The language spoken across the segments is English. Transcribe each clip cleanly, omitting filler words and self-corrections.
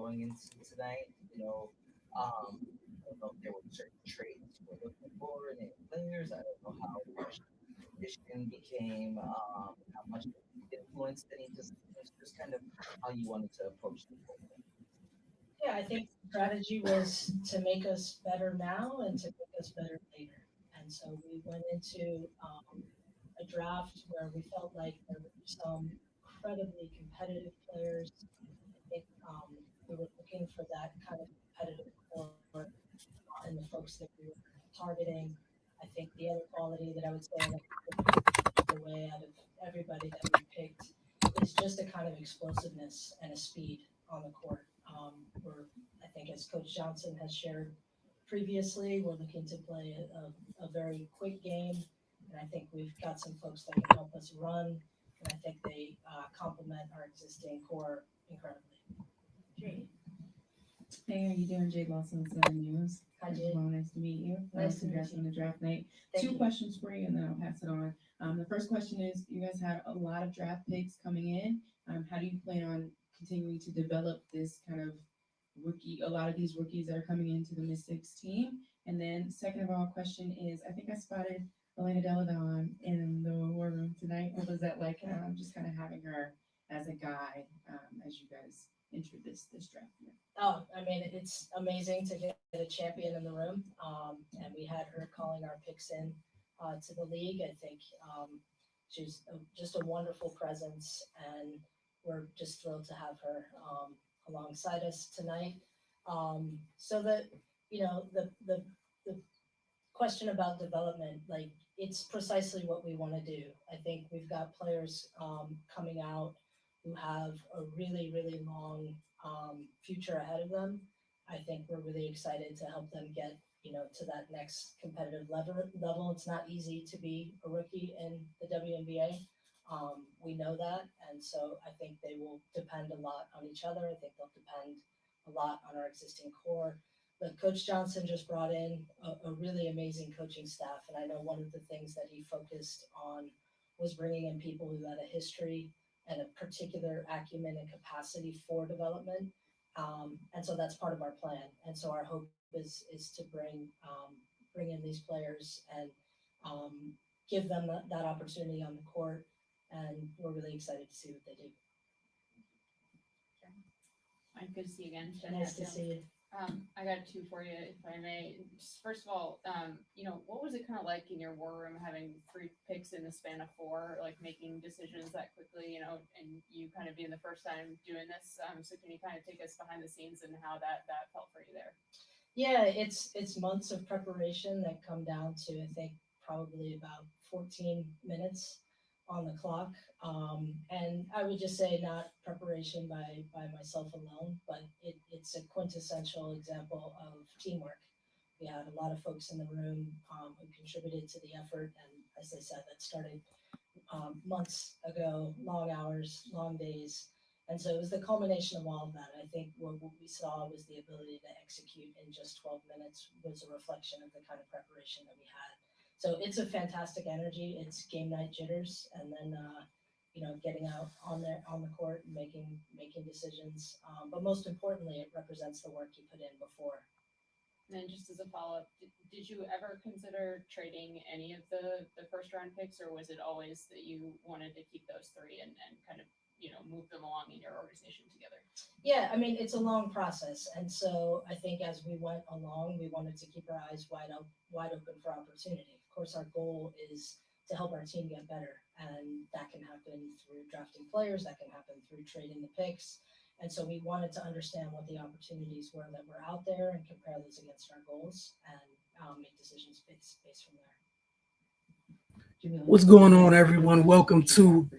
going into tonight? I don't know if there were certain traits you were looking for in any players. I don't know how much competition became, how much it influenced any decisions, just kind of how you wanted to approach the whole thing. Yeah, I think the strategy was to make us better now and to make us better later. And so we went into a draft where we felt like there were some incredibly competitive players. I think we were looking for that kind of competitive core in the folks that we were targeting. I think the other quality that I would say that away out of everybody that we picked is just a kind of explosiveness and a speed on the court. We're, I think, as Coach Johnson has shared previously, we're looking to play a very quick game, and I think we've got some folks that can help us run, and I think they complement our existing core incredibly. Great. Hey, how you doing? Jade Lawson, 7 News. Hi, Jade. Well, nice to meet you. Nice to meet Congrats you. on the draft night. Thank Two you. questions for you, and then I'll pass it on. The first question is, you guys had a lot of draft picks coming in. How do you plan on continuing to develop this kind of rookie, a lot of these rookies that are coming into the Mystics team? And then second of all, question is, I think I spotted Elena Deladon in the war room tonight. What was that like? Just kind of having her as a guide as you guys enter this draft year. Oh, I mean, it's amazing to get a champion in the room. And we had her calling our picks in to the league. I think just a wonderful presence, and we're just thrilled to have her alongside us tonight. So that the question about development, like it's precisely what we want to do. I think we've got players coming out who have a really, really long future ahead of them. I think we're really excited to help them get, to that next competitive level. It's not easy to be a rookie in the WNBA. We know that. And so I think they will depend a lot on each other. I think they'll depend a lot on our existing core. But Coach Johnson just brought in a really amazing coaching staff. And I know one of the things that he focused on was bringing in people who had a history and a particular acumen and capacity for development. And so that's part of our plan. And so our hope is to bring in these players and give them that opportunity on the court. And we're really excited to see what they do. Good to see you again. Jen Nice to Hatfield. see you. I got two for you, if I may. Just first of all, what was it kind of like in your war room having 3 picks in the span of 4, like making decisions that quickly, and you kind of being the first time doing this. So can you kind of take us behind the scenes and how that felt for you there? Yeah, it's months of preparation that come down to, I think, probably about 14 minutes on the clock. And I would just say not preparation by myself alone, but it's a quintessential example of teamwork. We had a lot of folks in the room who contributed to the effort. And as I said, that started months ago, long hours, long days. And so it was the culmination of all of that. I think what we saw was the ability to execute in just 12 minutes was a reflection of the kind of preparation that we had. So it's a fantastic energy. It's game night jitters, and then getting out on the court and making decisions. But most importantly, it represents the work you put in before. And then just as a follow-up, did you ever consider trading any of the first round picks, or was it always that you wanted to keep those 3 and kind of move them along in your organization together? Yeah, I mean, it's a long process. And so I think as we went along, we wanted to keep our eyes wide open for opportunity. Of course, our goal is to help our team get better. And that can happen through drafting players, that can happen through trading the picks. And so we wanted to understand what the opportunities were that were out there and compare those against our goals and make decisions based from there. What's going on, everyone? Welcome to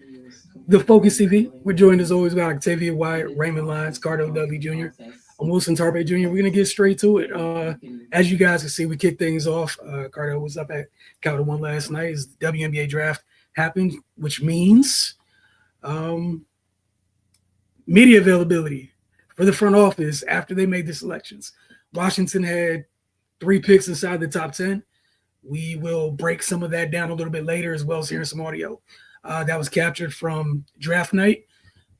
the Focus TV. We're joined as always by Octavia Wyatt, Raymond Lyons, Cardo Dudley Jr. I'm Wilson Tarpe Jr. We're going to get straight to it. As you guys can see, we kicked things off. Cardo was up at Capital One last night as the WNBA draft happened, which means media availability for the front office after they made the selections. Washington had 3 picks inside the top 10. We will break some of that down a little bit later, as well as hearing some audio that was captured from draft night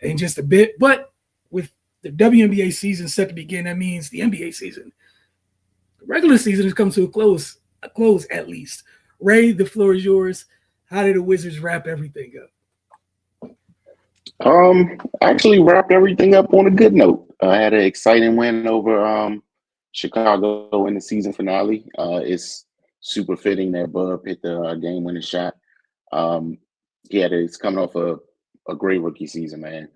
in just a bit. But with The WNBA season is set to begin. That means the NBA season. The regular season has come to a close at least. Ray, the floor is yours. How did the Wizards wrap everything up? Actually wrapped everything up on a good note. I had an exciting win over Chicago in the season finale. It's super fitting that Bub hit the game-winning shot. It's coming off a great rookie season, man.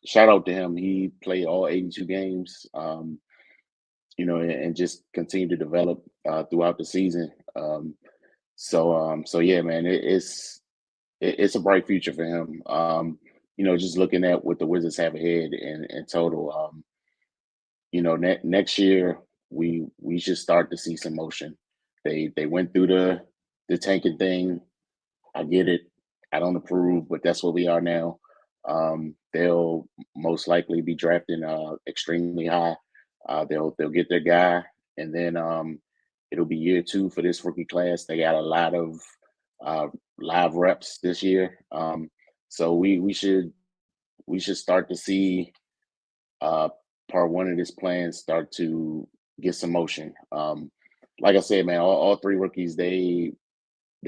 Shout out to him. He played all 82 games, and just continued to develop throughout the season. So yeah, man, it's a bright future for him. Just looking at what the Wizards have ahead in total, next year we should start to see some motion. They went through the tanking thing. I get it. I don't approve, but that's what we are now. They'll most likely be drafting extremely high. They'll get their guy, and then it'll be year 2 for this rookie class. They got a lot of live reps this year, so we should start to see part 1 of this plan start to get some motion. Like I said, man, all 3 rookies they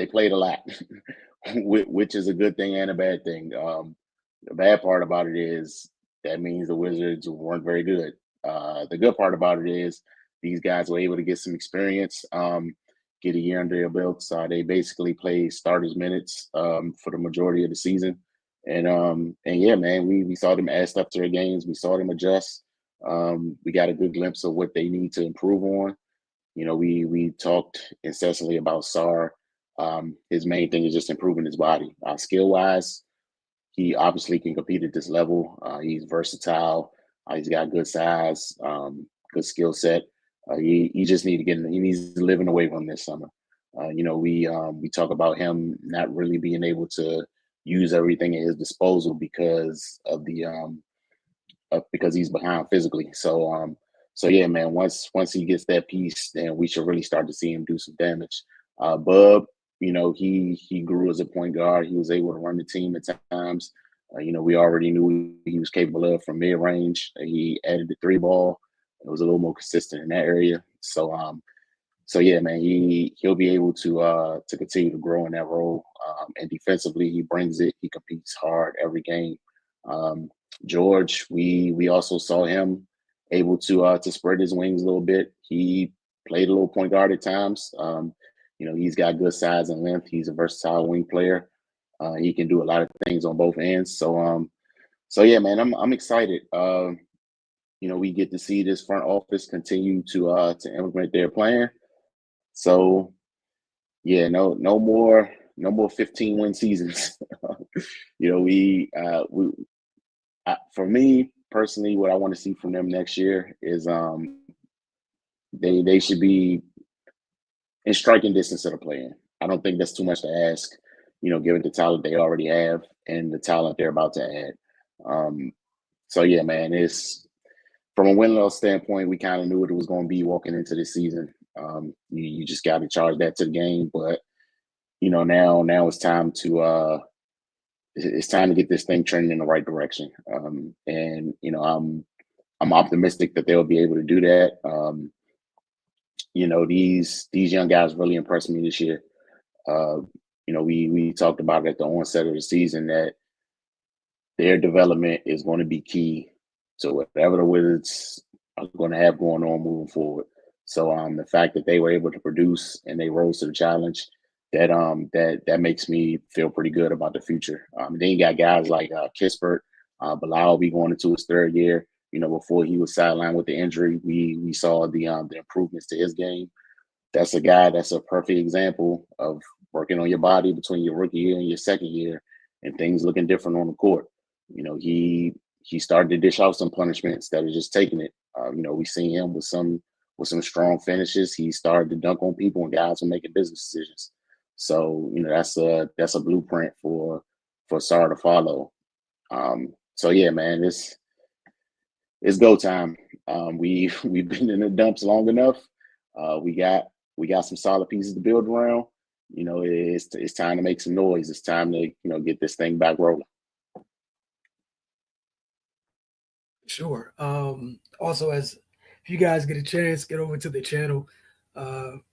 played a lot, which is a good thing and a bad thing. The bad part about it is that means the Wizards weren't very good. The good part about it is these guys were able to get some experience, get a year under their belts. They basically played starters minutes for the majority of the season. And yeah, man, we saw them add stuff to their games. We saw them adjust. We got a good glimpse of what they need to improve on. We talked incessantly about Sarr. His main thing is just improving his body. Skill-wise, he obviously can compete at this level. He's versatile. He's got good size, good skill set. He just need to he needs to live in the weight room this summer. We talk about him not really being able to use everything at his disposal because of because he's behind physically. So yeah, man, once he gets that piece, then we should really start to see him do some damage. Bub, he grew as a point guard. He was able to run the team at times. We already knew he was capable of from mid range. He added the 3-ball. It was a little more consistent in that area. So yeah, man, he'll be able to continue to grow in that role. And defensively, he brings it. He competes hard every game. George, we also saw him able to spread his wings a little bit. He played a little point guard at times. He's got good size and length. He's a versatile wing player. He can do a lot of things on both ends. So yeah, man, I'm excited. We get to see this front office continue to implement their plan. So yeah, no more 15-win seasons. For me personally, what I want to see from them next year is they should be in striking distance of the play-in. I don't think that's too much to ask, given the talent they already have and the talent they're about to add. So yeah, man, it's from a win-loss standpoint, we kind of knew what it was going to be walking into this season. You just got to charge that to the game, but now it's time to get this thing trending in the right direction. And I'm optimistic that they'll be able to do that. These young guys really impressed me this year. We talked about it at the onset of the season that their development is going to be key to whatever the Wizards are going to have going on moving forward. So the fact that they were able to produce and they rose to the challenge, that makes me feel pretty good about the future. Then you got guys like Kispert. Bilal will be going into his 3rd year. Before he was sidelined with the injury, we saw the improvements to his game. That's a guy that's a perfect example of working on your body between your rookie year and your 2nd year, and things looking different on the court. He started to dish out some punishment instead of just taking it. We seen him with some strong finishes. He started to dunk on people, and guys were making business decisions. So that's a blueprint for Sarr to follow. So yeah, man, it's go time. We've been in the dumps long enough. We got some solid pieces to build around. It's time to make some noise. It's time to get this thing back rolling. Sure. Also, as if you guys get a chance, get over to the channel.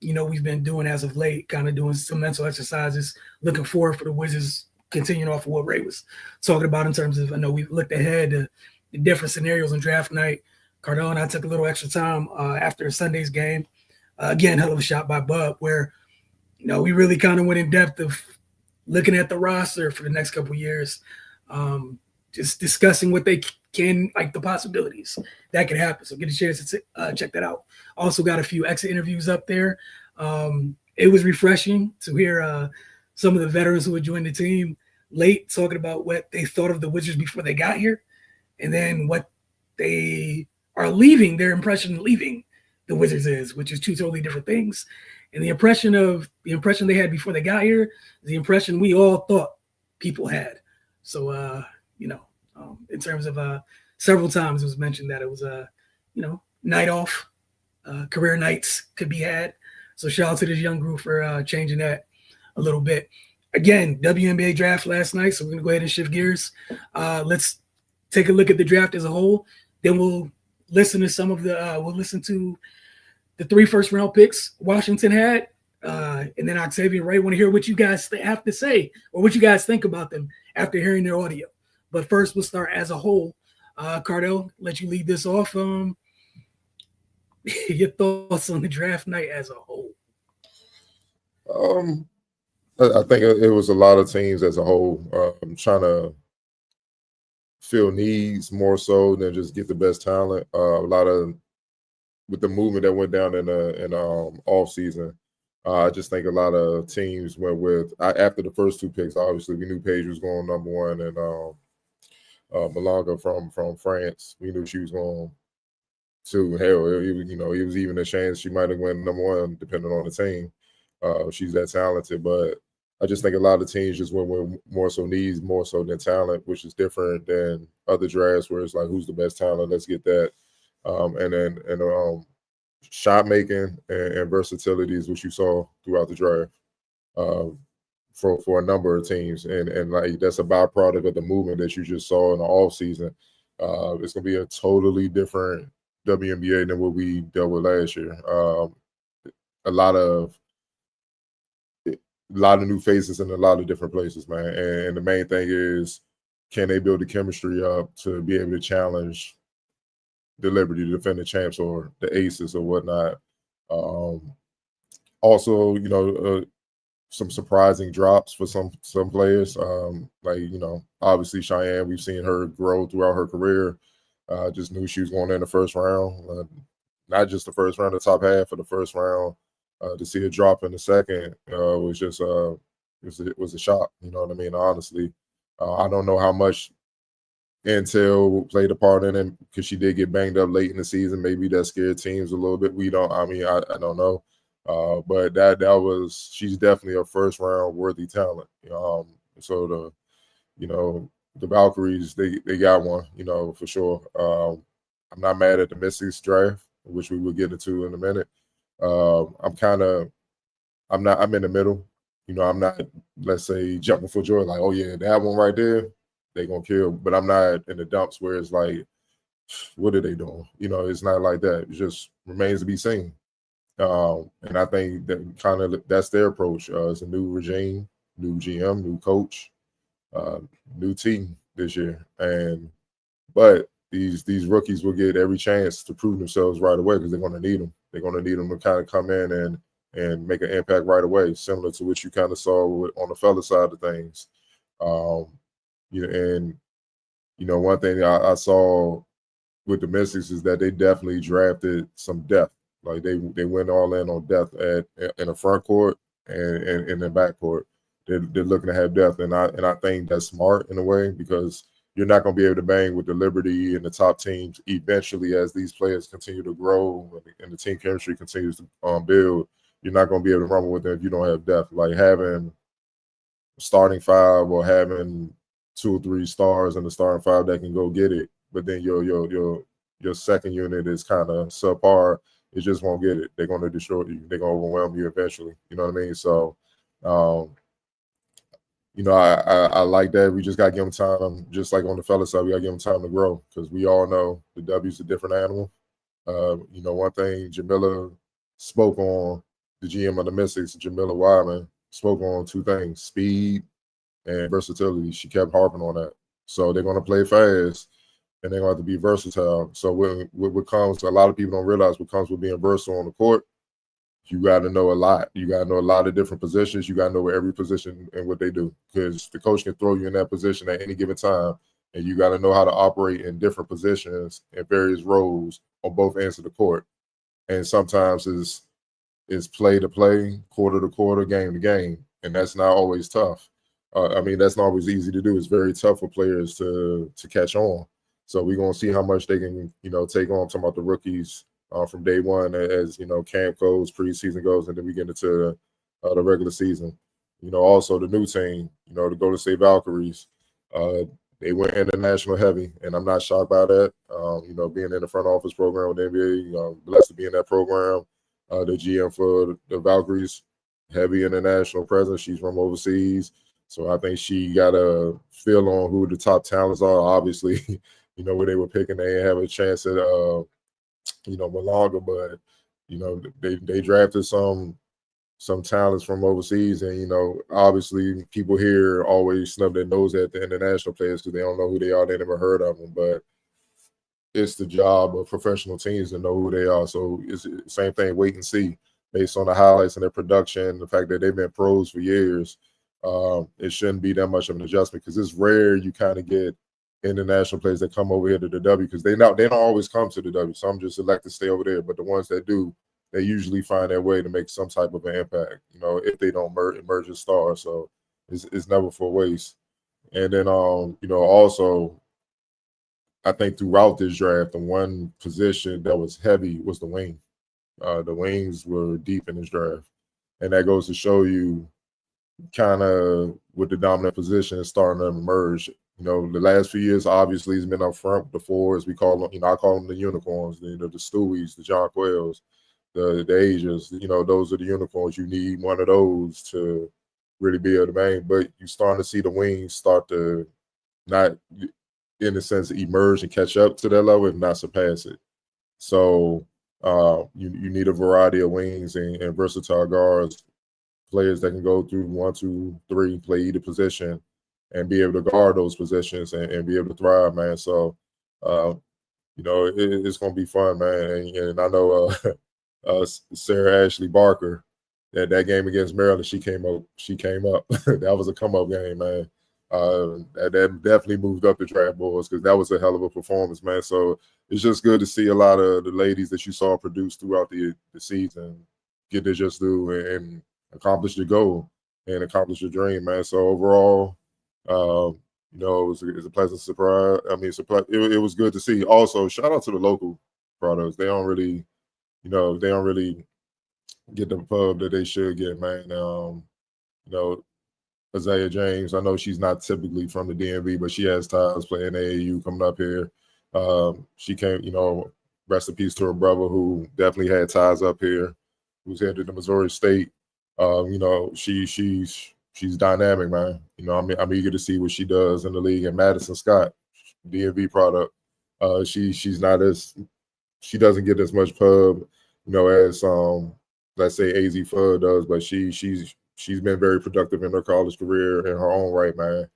We've been doing as of late, kind of doing some mental exercises, looking forward for the Wizards, continuing off of what Ray was talking about in terms of, I know we've looked ahead to the different scenarios on draft night. Cardell and I took a little extra time after Sunday's game. Again, hell of a shot by Bub, where, we really kind of went in depth of looking at the roster for the next couple of years, just discussing what they can, like the possibilities that could happen. So get a chance to check that out. Also got a few exit interviews up there. It was refreshing to hear some of the veterans who had joined the team late talking about what they thought of the Wizards before they got here, and then what they are leaving, their impression of leaving the Wizards is, which is two totally different things. And the impression they had before they got here is the impression we all thought people had. So, in terms of several times it was mentioned that it was a, night off, career nights could be had. So shout out to this young group for changing that a little bit. Again, WNBA draft last night, so we're going to go ahead and shift gears. Let's take a look at the draft as a whole. Then we'll listen to the 3 first-round picks Washington had. And then Octavia and Ray want to hear what you guys have to say or what you guys think about them after hearing their audio. But first, we'll start as a whole. Cardell, let you lead this off. Your thoughts on the draft night as a whole. I think it was a lot of teams as a whole trying to fill needs more so than just get the best talent. A lot of with the movement that went down in off season. I just think a lot of teams went with after the first 2 picks. Obviously, we knew Paige was going number 1, and Malanga from France. We knew she was going to. Hell, it was even a chance she might have went number 1, depending on the team. She's that talented, but I just think a lot of teams just went with more so needs, more so than talent, which is different than other drafts where it's like, who's the best talent? Let's get that. Shot making and versatility is what you saw throughout the draft for a number of teams, and like that's a byproduct of the movement that you just saw in the off season. It's gonna be a totally different WNBA than what we dealt with last year. A lot of new faces in a lot of different places, man. And the main thing is, can they build the chemistry up to be able to challenge the Liberty, the defending champs, or the Aces or whatnot. Also, some surprising drops for some players. Obviously Cheyenne, we've seen her grow throughout her career. Just knew she was going in the first round, not just the first round, the top half of the first round. To see her drop in the second was just it was a shock. You know what I mean? Honestly, I don't know how much Intel played a part in it because she did get banged up late in the season. Maybe that scared teams a little bit. I don't know. But she's definitely a first round worthy talent. So the Valkyries, they got one, for sure. I'm not mad at the Mystics draft, which we will get into in a minute. I'm in the middle. I'm not, let's say, jumping for joy, like, oh yeah, that one right there, they gonna kill. But I'm not in the dumps where it's like, what are they doing? It's not like that. It just remains to be seen. And I think that that's their approach. It's a new regime, new GM, new coach, new team this year. But these rookies will get every chance to prove themselves right away because they're going to need them. They're going to need them to kind of come in and make an impact right away, similar to what you kind of saw on the fella side of things. One thing I saw with the Mystics is that they definitely drafted some depth. Like they went all in on depth in the front court and in the back court. They're looking to have depth, and I think that's smart in a way because you're not going to be able to bang with the Liberty and the top teams eventually as these players continue to grow and the team chemistry continues to build. You're not going to be able to rumble with them if you don't have depth. Like having starting 5 or having 2 or 3 stars in the starting 5 that can go get it, but then your second unit is kind of subpar. It just won't get it. They're going to destroy you. They're going to overwhelm you eventually. You know what I mean? So, I like that. We just got to give them time, just like on the fella side, we got to give them time to grow because we all know the W's a different animal. One thing Jamila spoke on, the GM of the Mystics, Jamila Wyman, spoke on two things: speed and versatility. She kept harping on that. So they're going to play fast and they're going to have to be versatile. So what comes, a lot of people don't realize what comes with being versatile on the court. You got to know a lot. You got to know a lot of different positions. You got to know every position and what they do because the coach can throw you in that position at any given time. And you got to know how to operate in different positions and various roles on both ends of the court. And sometimes it's play to play, quarter to quarter, game to game. And that's not always tough. That's not always easy to do. It's very tough for players to catch on. So we're going to see how much they can, take on. I'm talking about the rookies from day one as, camp goes, preseason goes, and then we get into the regular season. Also the new team, the Golden State Valkyries, they went international heavy, and I'm not shocked by that. Being in the front office program with the NBA, blessed to be in that program. The GM for the Valkyries, heavy international presence. She's from overseas. So I think she got a feel on who the top talents are. Obviously, where they were picking, they didn't have a chance at Malonga, but they drafted some talents from overseas, and obviously people here always snub their nose at the international players because they don't know who they are, they never heard of them, but it's the job of professional teams to know who they are. So it's the same thing, wait and see based on the highlights and their production, the fact that they've been pros for years. It shouldn't be that much of an adjustment because it's rare you kind of get international players that come over here to the W because they don't always come to the W. Some just elect to stay over there, but the ones that do, they usually find their way to make some type of an impact, if they don't emerge as stars. So it's never for waste. And then, also, I think throughout this draft, the one position that was heavy was the wing. The wings were deep in this draft. And that goes to show you kind of with the dominant position is starting to emerge. The last few years, obviously, has been up front with the fours. We call them, I call them the unicorns, the Stewies, the John Quayles, the Asians. Those are the unicorns. You need one of those to really be able to bang. But you're starting to see the wings start to not, in a sense, emerge and catch up to that level, if not surpass it. So you need a variety of wings and versatile guards, players that can go through 1, 2, 3, play either position, and be able to guard those positions and be able to thrive, man. So, it's going to be fun, man. And I know Sarah Ashley Barker, that game against Maryland, she came up. That was a come-up game, man. That definitely moved up the draft boards because that was a hell of a performance, man. So it's just good to see a lot of the ladies that you saw produce throughout the season get their just due and accomplish the goal and accomplish the dream, man. So overall, it was a pleasant surprise. It was good to see. Also, shout out to the local products. They don't really get the pub that they should get, man. Isaiah James, I know she's not typically from the DMV, but she has ties playing AAU coming up here. She came, rest in peace to her brother who definitely had ties up here, who's headed to Missouri State. She's dynamic, man. I'm eager to see what she does in the league. And Madison Scott, DMV product, she doesn't get as much pub, as let's say AZ Fudd does, but she's been very productive in her college career in her own right, man.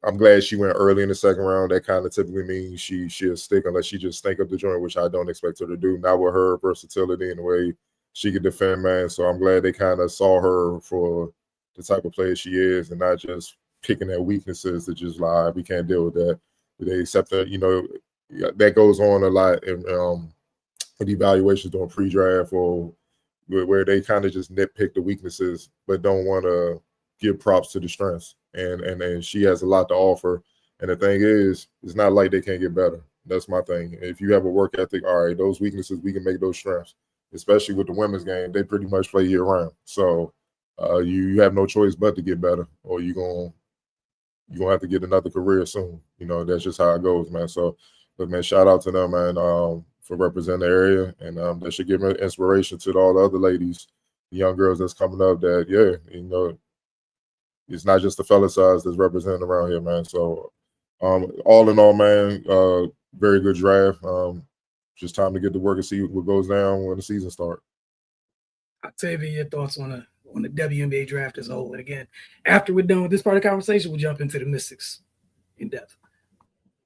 I'm glad she went early in the second round. That kind of typically means she'll stick unless she just stink up the joint, which I don't expect her to do. Not with her versatility and the way she could defend, man. So I'm glad they kind of saw her for the type of player she is and not just picking at weaknesses to just lie. We can't deal with that. They accept that, that goes on a lot in evaluations during pre-draft or where they kind of just nitpick the weaknesses but don't want to give props to the strengths. And she has a lot to offer. And the thing is, it's not like they can't get better. That's my thing. If you have a work ethic, all right, those weaknesses, we can make those strengths. Especially with the women's game, they pretty much play year round. So you have no choice but to get better, or you're gonna have to get another career soon. That's just how it goes, man. So, but man, shout out to them, man, for representing the area, and that should give inspiration to all the other ladies, the young girls that's coming up. That it's not just the fella size that's represented around here, man. So all in all, man, very good draft. Just time to get to work and see what goes down when the season starts. Octavia, your thoughts on the WNBA draft as a whole. And again, after we're done with this part of the conversation, we'll jump into the Mystics in depth.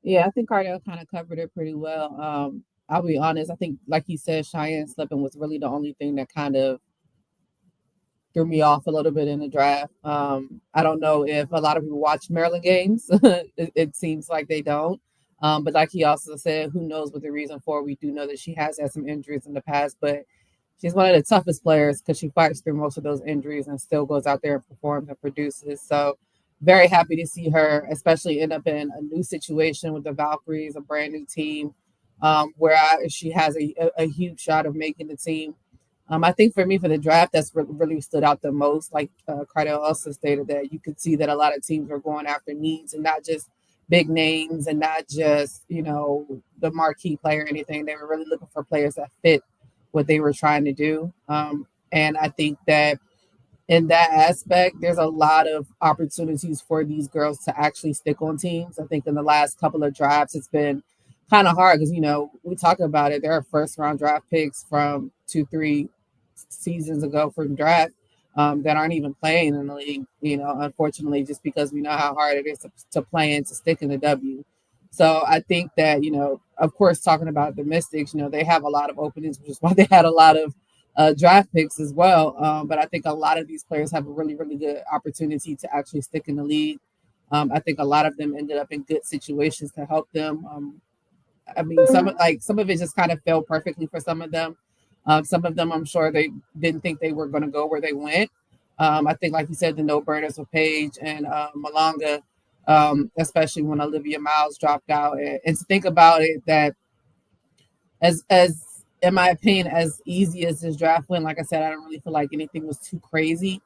Yeah, I think Cardell kind of covered it pretty well. I'll be honest. I think, like he said, Cheyenne Slippin was really the only thing that kind of threw me off a little bit in the draft. I don't know if a lot of people watch Maryland games. It seems like they don't. But like he also said, who knows what the reason for. We do know that she has had some injuries in the past, but she's one of the toughest players because she fights through most of those injuries and still goes out there and performs and produces. So very happy to see her, especially end up in a new situation with the Valkyries, a brand new team, where she has a huge shot of making the team. I think for me, for the draft, that's really stood out the most. Like Cardell also stated, that you could see that a lot of teams are going after needs and not just big names and not just, the marquee player or anything. They were really looking for players that fit what they were trying to do. And I think that in that aspect, there's a lot of opportunities for these girls to actually stick on teams. I think in the last couple of drafts, it's been kind of hard because, we talk about it. There are first round draft picks from 2-3 seasons ago from draft that aren't even playing in the league, unfortunately, just because we know how hard it is to play and to stick in the W. So I think that, of course, talking about the Mystics, they have a lot of openings, which is why they had a lot of draft picks as well. But I think a lot of these players have a really, really good opportunity to actually stick in the league. I think a lot of them ended up in good situations to help them. Some of it just kind of fell perfectly for some of them. Some of them, I'm sure they didn't think they were going to go where they went. I think, like you said, the no-burners with Paige and Malonga, especially when Olivia Miles dropped out. And to think about it, that as in my opinion, as easy as this draft went, like I said, I don't really feel like anything was too crazy.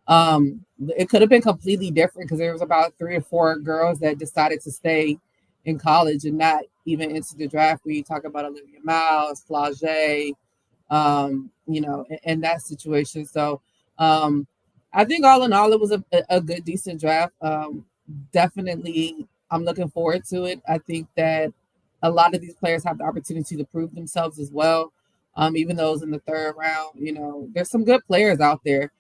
It could have been completely different because there was about 3 or 4 girls that decided to stay in college and not even into the draft. We talk about Olivia Miles, Flage, in that situation. So I think all in all, it was a good, decent draft. Definitely, I'm looking forward to it. I think that a lot of these players have the opportunity to prove themselves as well. Even those in the 3rd round, there's some good players out there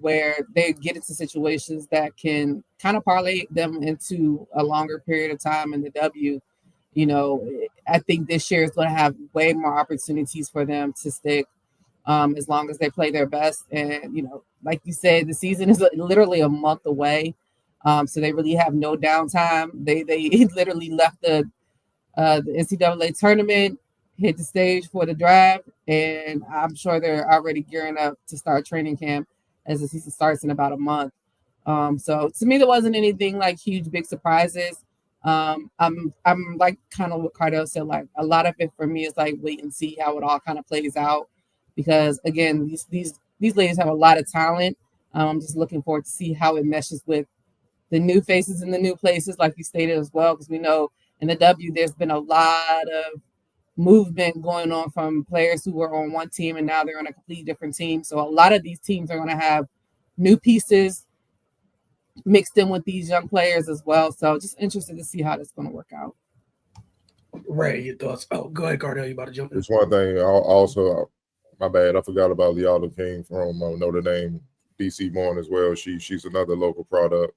where they get into situations that can kind of parlay them into a longer period of time in the W. I think this year is going to have way more opportunities for them to stick as long as they play their best. And, like you said, the season is literally a month away. So they really have no downtime. They literally left the NCAA tournament, hit the stage for the draft, and I'm sure they're already gearing up to start training camp as the season starts in about a month. So to me, there wasn't anything like huge, big surprises. I'm like kind of what Cardell said, like a lot of it for me is like wait and see how it all kind of plays out, because again, these ladies have a lot of talent. I'm just looking forward to see how it meshes with the new faces in the new places, like you stated as well, because we know in the W there's been a lot of movement going on from players who were on one team and now they're on a completely different team. So a lot of these teams are going to have new pieces mixed in with these young players as well. So just interested to see how that's going to work out. Ray, your thoughts? Oh, go ahead, Cardell. You about to jump in? It's one thing. Also, my bad. I forgot about Leala King from Notre Dame, DC born as well. She's another local product.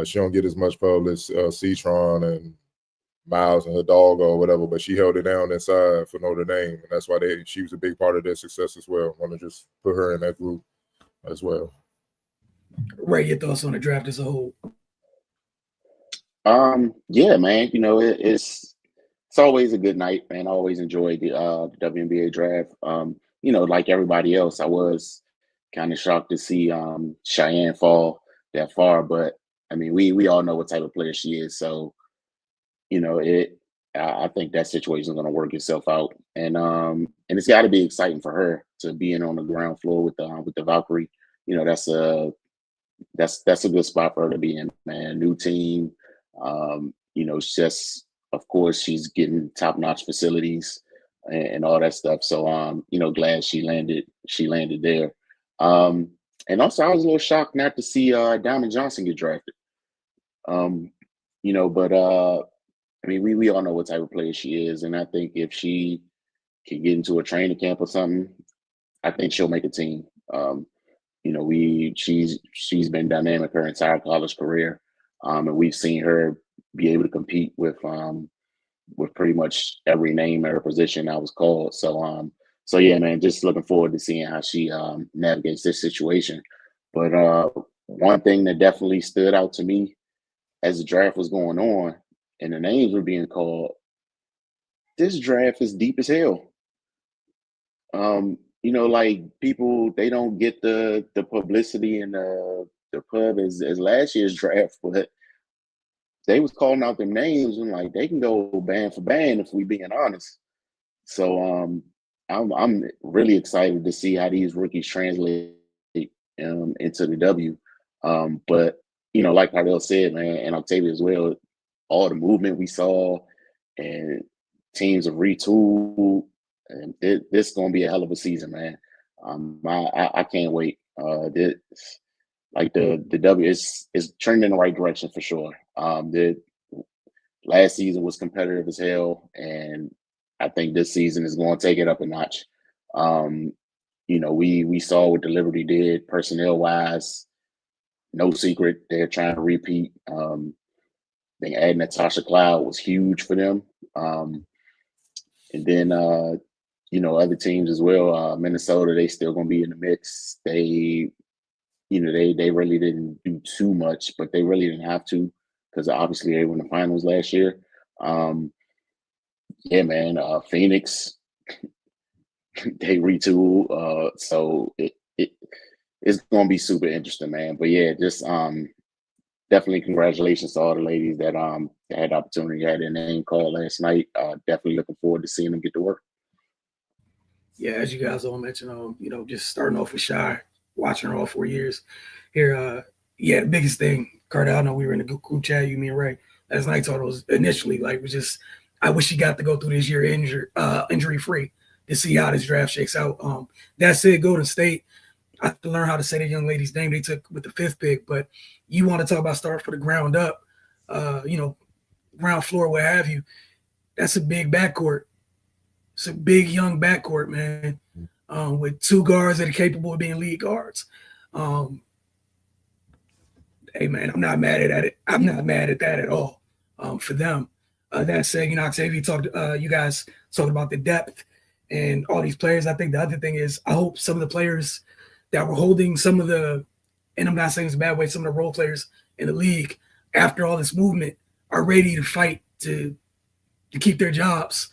She don't get as much pub as Citron and Miles and her dog or whatever, but she held it down inside for Notre Dame, and that's why she was a big part of their success as well. I want to just put her in that group as well. Ray, your thoughts on the draft as a whole? Yeah, man. It's always a good night, man. I always enjoy the WNBA draft. Like everybody else, I was kind of shocked to see Cheyenne fall that far, but I mean, we all know what type of player she is, so I think that situation is going to work itself out, and it's got to be exciting for her to be in on the ground floor with the Valkyrie. That's a good spot for her to be in, man. New team, it's just, of course, she's getting top-notch facilities and all that stuff. So glad she landed there. And also, I was a little shocked not to see Diamond Johnson get drafted. But I mean, we all know what type of player she is, and I think if she can get into a training camp or something, I think she'll make a team. She's been dynamic her entire college career, and we've seen her be able to compete with pretty much every name at her position I was called. So yeah, man, just looking forward to seeing how she navigates this situation. But one thing that definitely stood out to me as the draft was going on and the names were being called, this draft is deep as hell. Like people, they don't get the publicity and the pub as last year's draft, but they was calling out them names and like they can go band for band if we being honest. So I'm really excited to see how these rookies translate into the W. But like Cardell said, man, and Octavia as well, all the movement we saw and teams have retooled, and this is gonna be a hell of a season, man. I can't wait. The W is trending in the right direction for sure. The last season was competitive as hell, and I think this season is going to take it up a notch. We saw what the Liberty did personnel wise. No secret, they're trying to repeat. I think adding Natasha Cloud was huge for them. And then other teams as well. Minnesota, they still going to be in the mix. They really didn't do too much, but they really didn't have to because obviously they were in the finals last year. Yeah, man. Phoenix, they retool. So it's going to be super interesting, man. But yeah, just definitely congratulations to all the ladies that had the opportunity, had their name called last night. Definitely looking forward to seeing them get to work. Yeah, as you guys all mentioned, just starting off with Shy, watching her all 4 years here. The biggest thing, Cardell, I know we were in a group chat, you, me, and Ray, last night, told was initially was just, I wish she got to go through this year injury free to see how this draft shakes out. That said, Golden State, I have to learn how to say the young lady's name they took with the 5th pick, but you want to talk about start for the ground up, ground floor, what have you. That's a big backcourt. It's a big young backcourt, man, with 2 guards that are capable of being lead guards. Hey, man, I'm not mad at it. I'm not mad at that at all for them. That said, Octavia you guys talked about the depth and all these players. I think the other thing is I hope some of the players that were holding some of the, and I'm not saying it's a bad way, some of the role players in the league after all this movement are ready to fight to keep their jobs.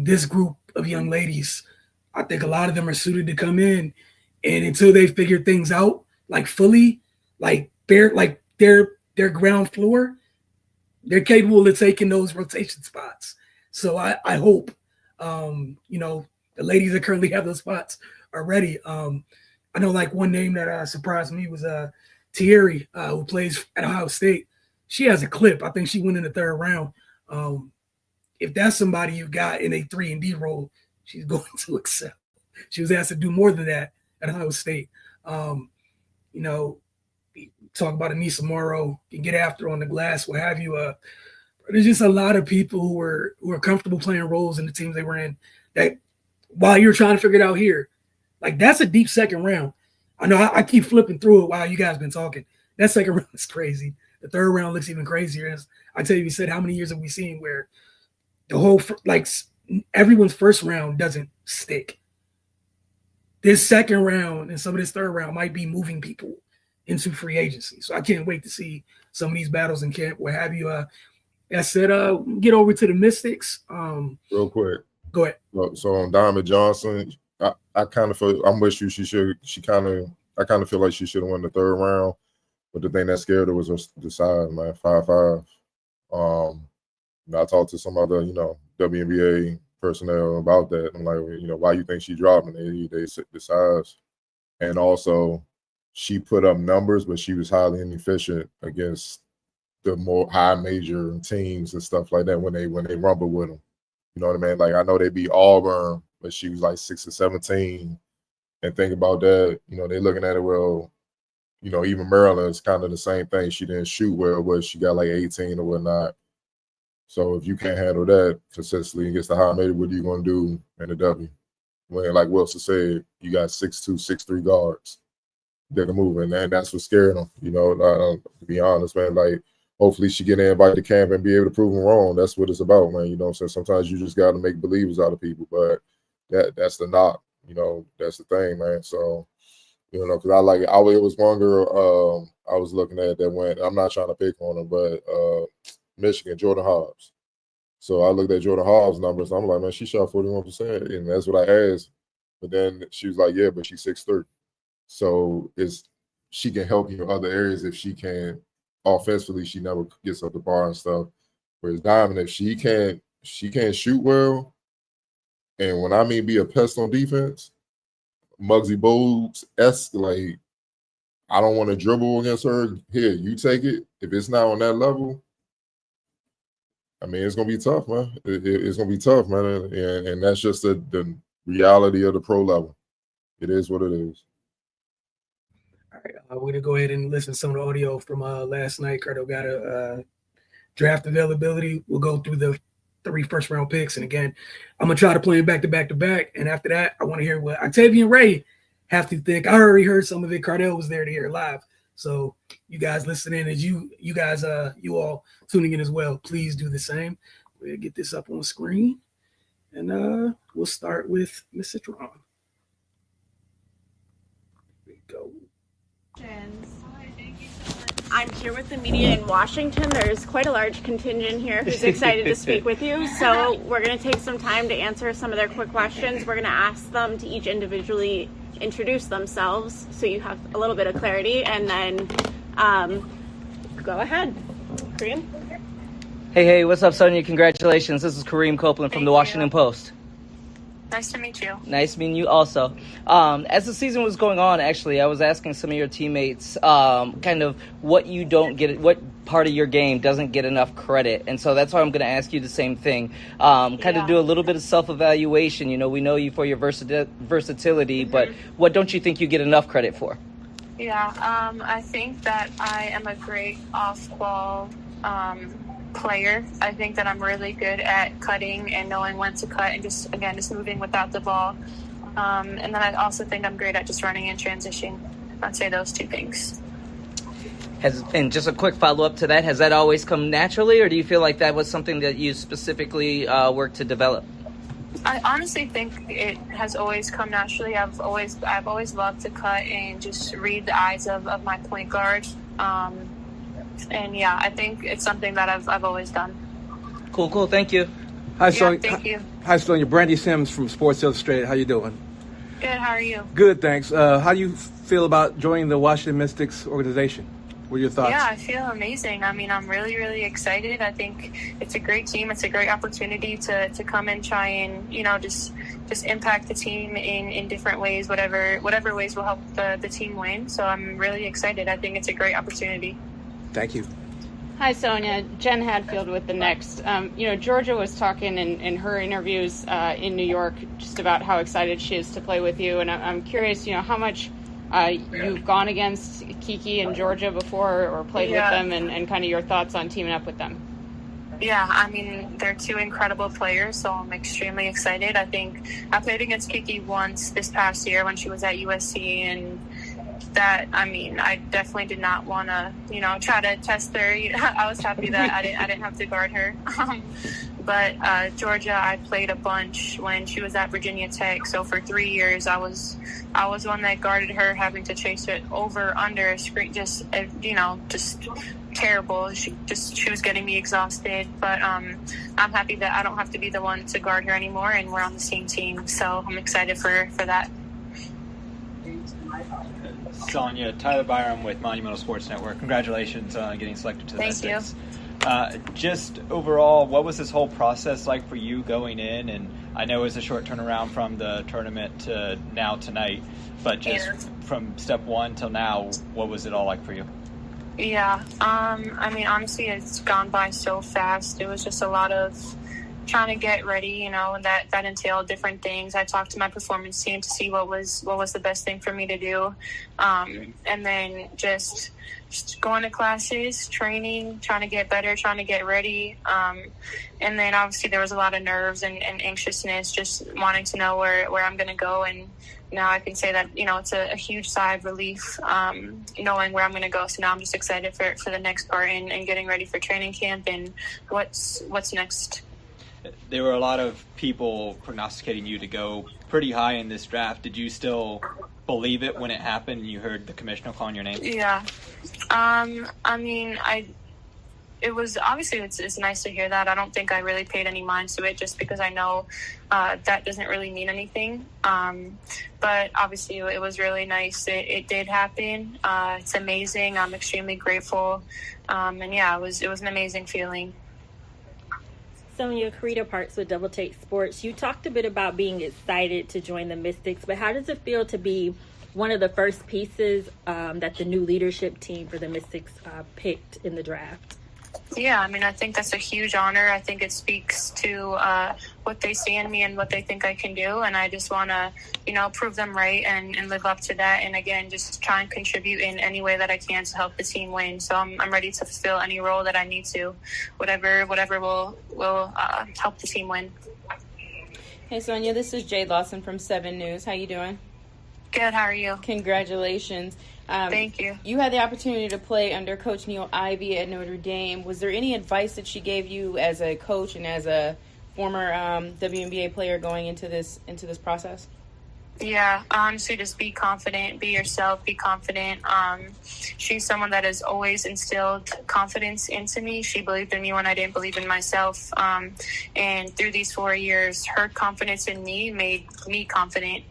This group of young ladies, I think a lot of them are suited to come in, and until they figure things out, fully, their ground floor, they're capable of taking those rotation spots. So I hope, the ladies that currently have those spots are ready. I know one name that surprised me was Thierry, who plays at Ohio State. She has a clip. I think she went in the 3rd round. If that's somebody you got in a 3-and-D role, she's going to excel. She was asked to do more than that at Ohio State. Talk about Anissa Morrow, can get after on the glass, what have you. There's just a lot of people who are comfortable playing roles in the teams they were in that while you're trying to figure it out here, that's a deep 2nd round. I know I keep flipping through it while you guys been talking. That 2nd round is crazy. The 3rd round looks even crazier. As I tell you said, how many years have we seen where the whole everyone's 1st round doesn't stick? This 2nd round and some of this 3rd round might be moving people into free agency. So I can't wait to see some of these battles in camp, what have you. That said, get over to the Mystics. Real quick. Go ahead. So on Diamond Johnson, I kind of feel I'm with you. I kind of feel like she should have won the 3rd round, but the thing that scared her was the size, man, 5'5". I talked to some other, WNBA personnel about that. I'm like, why you think she dropped? And they said the size, and also she put up numbers, but she was highly inefficient against the more high major teams and stuff like that when they rumble with them. You know what I mean? I know they beat Auburn, but she was 6 or 17. And think about that, they're looking at it, well, you know, even Maryland is kind of the same thing. She didn't shoot well, but she got like 18 or whatnot. So if you can't handle that consistently against the high major, what are you going to do in the W? When, like Wilson said, you got 6'2", 6'3" guards that are moving, and that's what's scaring them. You know, to be honest, man, like hopefully she get invited to camp and be able to prove them wrong. That's what it's about, man. You know what I'm saying? Sometimes you just got to make believers out of people, but that's the knock. You know, that's the thing, man. So, you know, because it was one girl I was looking at that went, I'm not trying to pick on her, but Michigan, Jordan Hobbs. So I looked at Jordan Hobbs' numbers. I'm like, man, she shot 41%, and that's what I asked. But then she was like, yeah, but she's 6'3". So she can help you in other areas if she can. Offensively, she never gets up the bar and stuff. Whereas Diamond, if she can't shoot well, and when I mean be a pest on defense, Muggsy Bogues-esque, like, I don't want to dribble against her. Here, you take it. If it's not on that level, I mean, it's gonna be tough, man. It's gonna be tough, man, and that's just the reality of the pro level. It is what it is. All right, we're gonna go ahead and listen to some of the audio from last night. Cardo got a draft availability. We'll go through the 3 first-round picks, and again, I'm gonna try to play them back to back to back. And after that, I want to hear what Octavia and Ray have to think. I already heard some of it. Cardell was there to hear it live. So you guys listening, as you guys, you all tuning in as well, please do the same. We'll get this up on screen, and we'll start with Miss Citron. Here we go. I'm here with the media in Washington. There's quite a large contingent here who's excited to speak with you. So we're going to take some time to answer some of their quick questions. We're going to ask them to each individually introduce themselves so you have a little bit of clarity, and then go ahead. Kareem? Hey, what's up, Sonia? Congratulations. This is Kareem Copeland from the Washington Post. Nice to meet you. Nice meeting you also. As the season was going on, actually, I was asking some of your teammates kind of what part of your game doesn't get enough credit. And so that's why I'm going to ask you the same thing. Of do a little bit of self-evaluation. You know, we know you for your versatility, but what don't you think you get enough credit for? Yeah, I think that I am a great off-ball player. I think that I'm really good at cutting and knowing when to cut and just moving without the ball. And then I also think I'm great at just running in transition. I'd say those 2 things. And just a quick follow-up to that, has that always come naturally, or do you feel like that was something that you specifically worked to develop? I honestly think it has always come naturally. I've always loved to cut and just read the eyes of my point guard. And yeah, I think it's something that I've always done. Cool. Thank you. Hi, Sonia. Thank you. Hi, Sonia. Brandy Sims from Sports Illustrated. How you doing? Good. How are you? Good, thanks. How do you feel about joining the Washington Mystics organization? What are your thoughts? Yeah, I feel amazing. I mean, I'm really, really excited. I think it's a great team. It's a great opportunity to come and try and, just impact the team in different ways, whatever ways will help the team win. So I'm really excited. I think it's a great opportunity. Thank you. Hi, Sonia. Jen Hadfield with the Next. Georgia was talking in her interviews in New York just about how excited she is to play with you. And I'm curious, how much you've gone against Kiki and Georgia before or played with them and kind of your thoughts on teaming up with them. Yeah, I mean, they're 2 incredible players, so I'm extremely excited. I think I played against Kiki once this past year when she was at USC, and I definitely did not want to, try to test her. I was happy that I didn't have to guard her. But Georgia, I played a bunch when she was at Virginia Tech. So for 3 years, I was one that guarded her, having to chase it over, under a screen, just terrible. She was getting me exhausted. But I'm happy that I don't have to be the one to guard her anymore, and we're on the same team. So I'm excited for that. Sonia, Tyler Byram with Monumental Sports Network. Congratulations on getting selected to the Mystics. Thank you. Just overall, what was this whole process like for you going in? And I know it was a short turnaround from the tournament to now tonight, but just from step 1 till now, what was it all like for you? Yeah, honestly, it's gone by so fast. It was just a lot of trying to get ready, you know, and that entailed different things. I talked to my performance team to see what was the best thing for me to do. And then just going to classes, training, trying to get better, trying to get ready. And then obviously there was a lot of nerves and anxiousness, just wanting to know where I'm going to go. And now I can say that, you know, it's a huge sigh of relief, knowing where I'm going to go. So now I'm just excited for the next part and getting ready for training camp and what's next. There were a lot of people prognosticating you to go pretty high in this draft. Did you still believe it when it happened and you heard the commissioner calling your name? Yeah. I mean, it was obviously it's nice to hear that. I don't think I really paid any mind to it just because I know that doesn't really mean anything. But obviously it was really nice. It did happen. It's amazing. I'm extremely grateful. And yeah, it was an amazing feeling. Sonia Carita Parks with Double Take Sports. You talked a bit about being excited to join the Mystics, but how does it feel to be one of the first pieces that the new leadership team for the Mystics picked in the draft? Yeah, I mean, I think that's a huge honor. I think it speaks to what they see in me and what they think I can do. And I just want to, you know, prove them right and live up to that. And again, just try and contribute in any way that I can to help the team win. So I'm ready to fulfill any role that I need to, whatever will help the team win. Hey, Sonia, this is Jade Lawson from 7 News. How you doing? Good, how are you? Congratulations. Thank you. You had the opportunity to play under Coach Neil Ivey at Notre Dame. Was there any advice that she gave you as a coach and as a former WNBA player going into this process? Yeah, honestly, just be confident, be yourself, be confident. She's someone that has always instilled confidence into me. She believed in me when I didn't believe in myself. And through these 4 years, her confidence in me made me confident.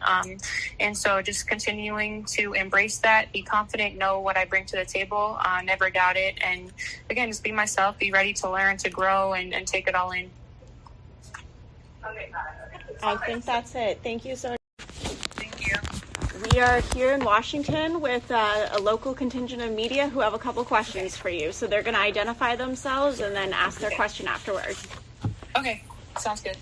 And so just continuing to embrace that, be confident, know what I bring to the table, never doubt it. And again, just be myself, be ready to learn, to grow, and take it all in. I think that's it. Thank you, Sonia. We are here in Washington with a local contingent of media who have a couple questions for you. So they're going to identify themselves and then ask their question afterwards. Okay, sounds good.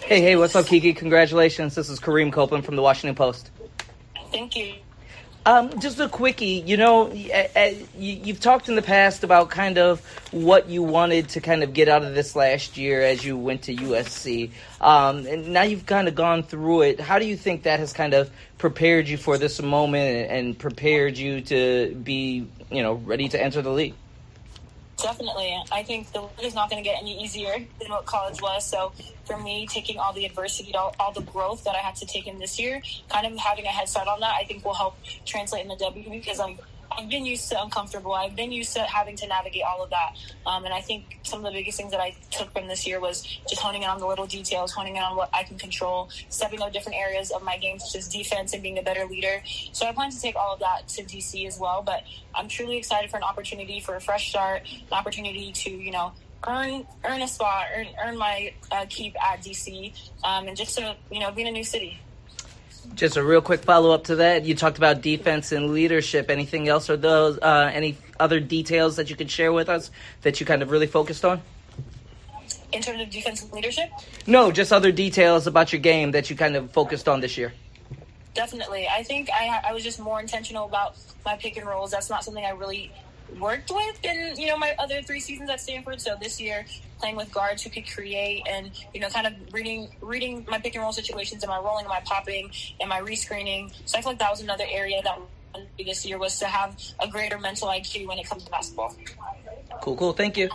Hey, what's up, Kiki? Congratulations. This is Kareem Copeland from the Washington Post. Thank you. Just a quickie, you know, you've talked in the past about kind of what you wanted to kind of get out of this last year as you went to USC. And now you've kind of gone through it. How do you think that has kind of prepared you for this moment and prepared you to be, you know, ready to enter the league? Definitely. I think the league is not going to get any easier than what college was. So for me, taking all the adversity, all the growth that I had to take in this year, kind of having a head start on that, I think will help translate in the W because I've been used to uncomfortable. I've been used to having to navigate all of that. And I think some of the biggest things that I took from this year was just honing in on the little details, honing in on what I can control, stepping up different areas of my game, such as defense and being a better leader. So I plan to take all of that to DC as well. But I'm truly excited for an opportunity for a fresh start, an opportunity to, you know, earn a spot, earn my keep at DC, and just to, you know, be in a new city. Just a real quick follow-up to that. You talked about defense and leadership. Anything else or those any other details that you could share with us that you kind of really focused on? In terms of defense and leadership? No, just other details about your game that you kind of focused on this year. Definitely. I think I was just more intentional about my pick and rolls. That's not something I really worked with in, you know, my other 3 seasons at Stanford. So this year, playing with guards who could create and, you know, kind of reading my pick and roll situations, and my rolling, and my popping, and my rescreening. So I feel like that was another area that this year was to have a greater mental IQ when it comes to basketball. Cool. Thank you.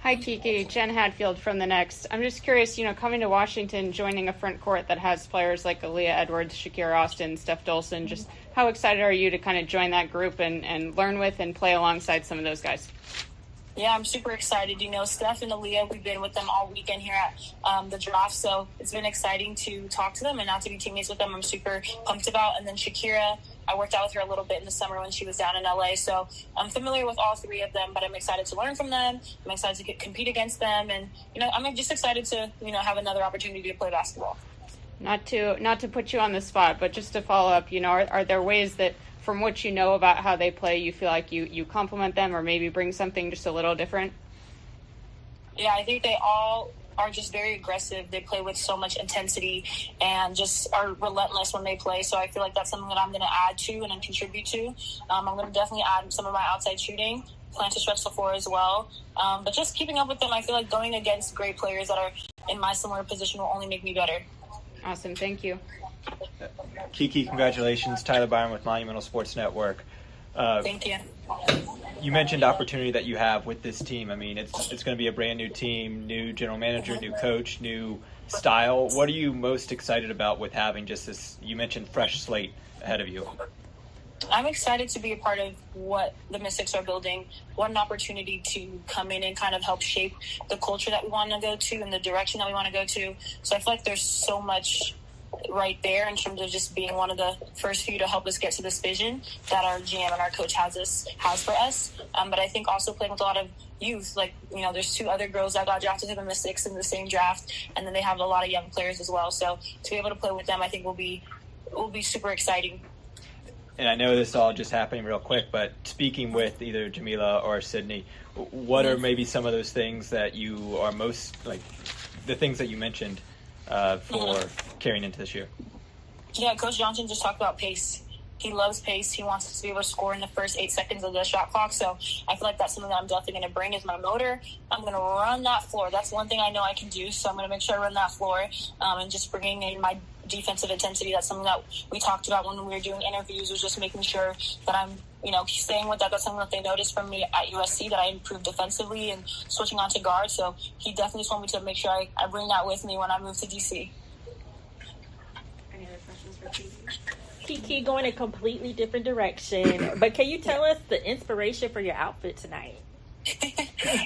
Hi, Kiki. Jen Hadfield from The Next. I'm just curious, you know, coming to Washington, joining a front court that has players like Aaliyah Edwards, Shakira Austin, Steph Dolson, just how excited are you to kind of join that group and learn with and play alongside some of those guys? Yeah, I'm super excited. You know, Steph and Aaliyah, we've been with them all weekend here at the draft, so it's been exciting to talk to them and not to be teammates with them. I'm super pumped about. And then Shakira, I worked out with her a little bit in the summer when she was down in LA, so I'm familiar with all 3 of them, but I'm excited to learn from them. I'm excited to compete against them, and, you know, I'm just excited to, you know, have another opportunity to play basketball. Not to put you on the spot, but just to follow up, you know, are there ways that from what you know about how they play, you feel like you complement them or maybe bring something just a little different? Yeah, I think they all are just very aggressive. They play with so much intensity and just are relentless when they play. So I feel like that's something that I'm going to add to and contribute to. I'm going to definitely add some of my outside shooting, plan to stretch the floor as well. But just keeping up with them, I feel like going against great players that are in my similar position will only make me better. Awesome. Thank you. Kiki, congratulations. Tyler Byron with Monumental Sports Network. Thank you. You mentioned opportunity that you have with this team. I mean, it's going to be a brand new team, new general manager, new coach, new style. What are you most excited about with having just this, you mentioned, fresh slate ahead of you? I'm excited to be a part of what the Mystics are building. What an opportunity to come in and kind of help shape the culture that we want to go to and the direction that we want to go to. So I feel like there's so much right there in terms of just being one of the first few to help us get to this vision that our GM and our coach has for us. But I think also playing with a lot of youth, like, you know, there's 2 other girls that got drafted to the Mystics in the same draft, and then they have a lot of young players as well. So to be able to play with them, I think will be super exciting. And I know this is all just happening real quick, but speaking with either Jamila or Sydney, what are maybe some of those things that you are most, like, the things that you mentioned for carrying into this year? Yeah, Coach Johnson just talked about pace. He loves pace. He wants us to be able to score in the first 8 seconds of the shot clock. So I feel like that's something that I'm definitely going to bring is my motor. I'm going to run that floor. That's one thing I know I can do. So I'm going to make sure I run that floor and just bringing in my defensive intensity. That's something that we talked about when we were doing interviews, was just making sure that I'm, you know, staying with that. That's something that they noticed from me at USC, that I improved defensively and switching on to guard. So he definitely told me to make sure I bring that with me when I move to DC. Any other questions for Kiki? Kiki, going a completely different direction, but can you tell us the inspiration for your outfit tonight?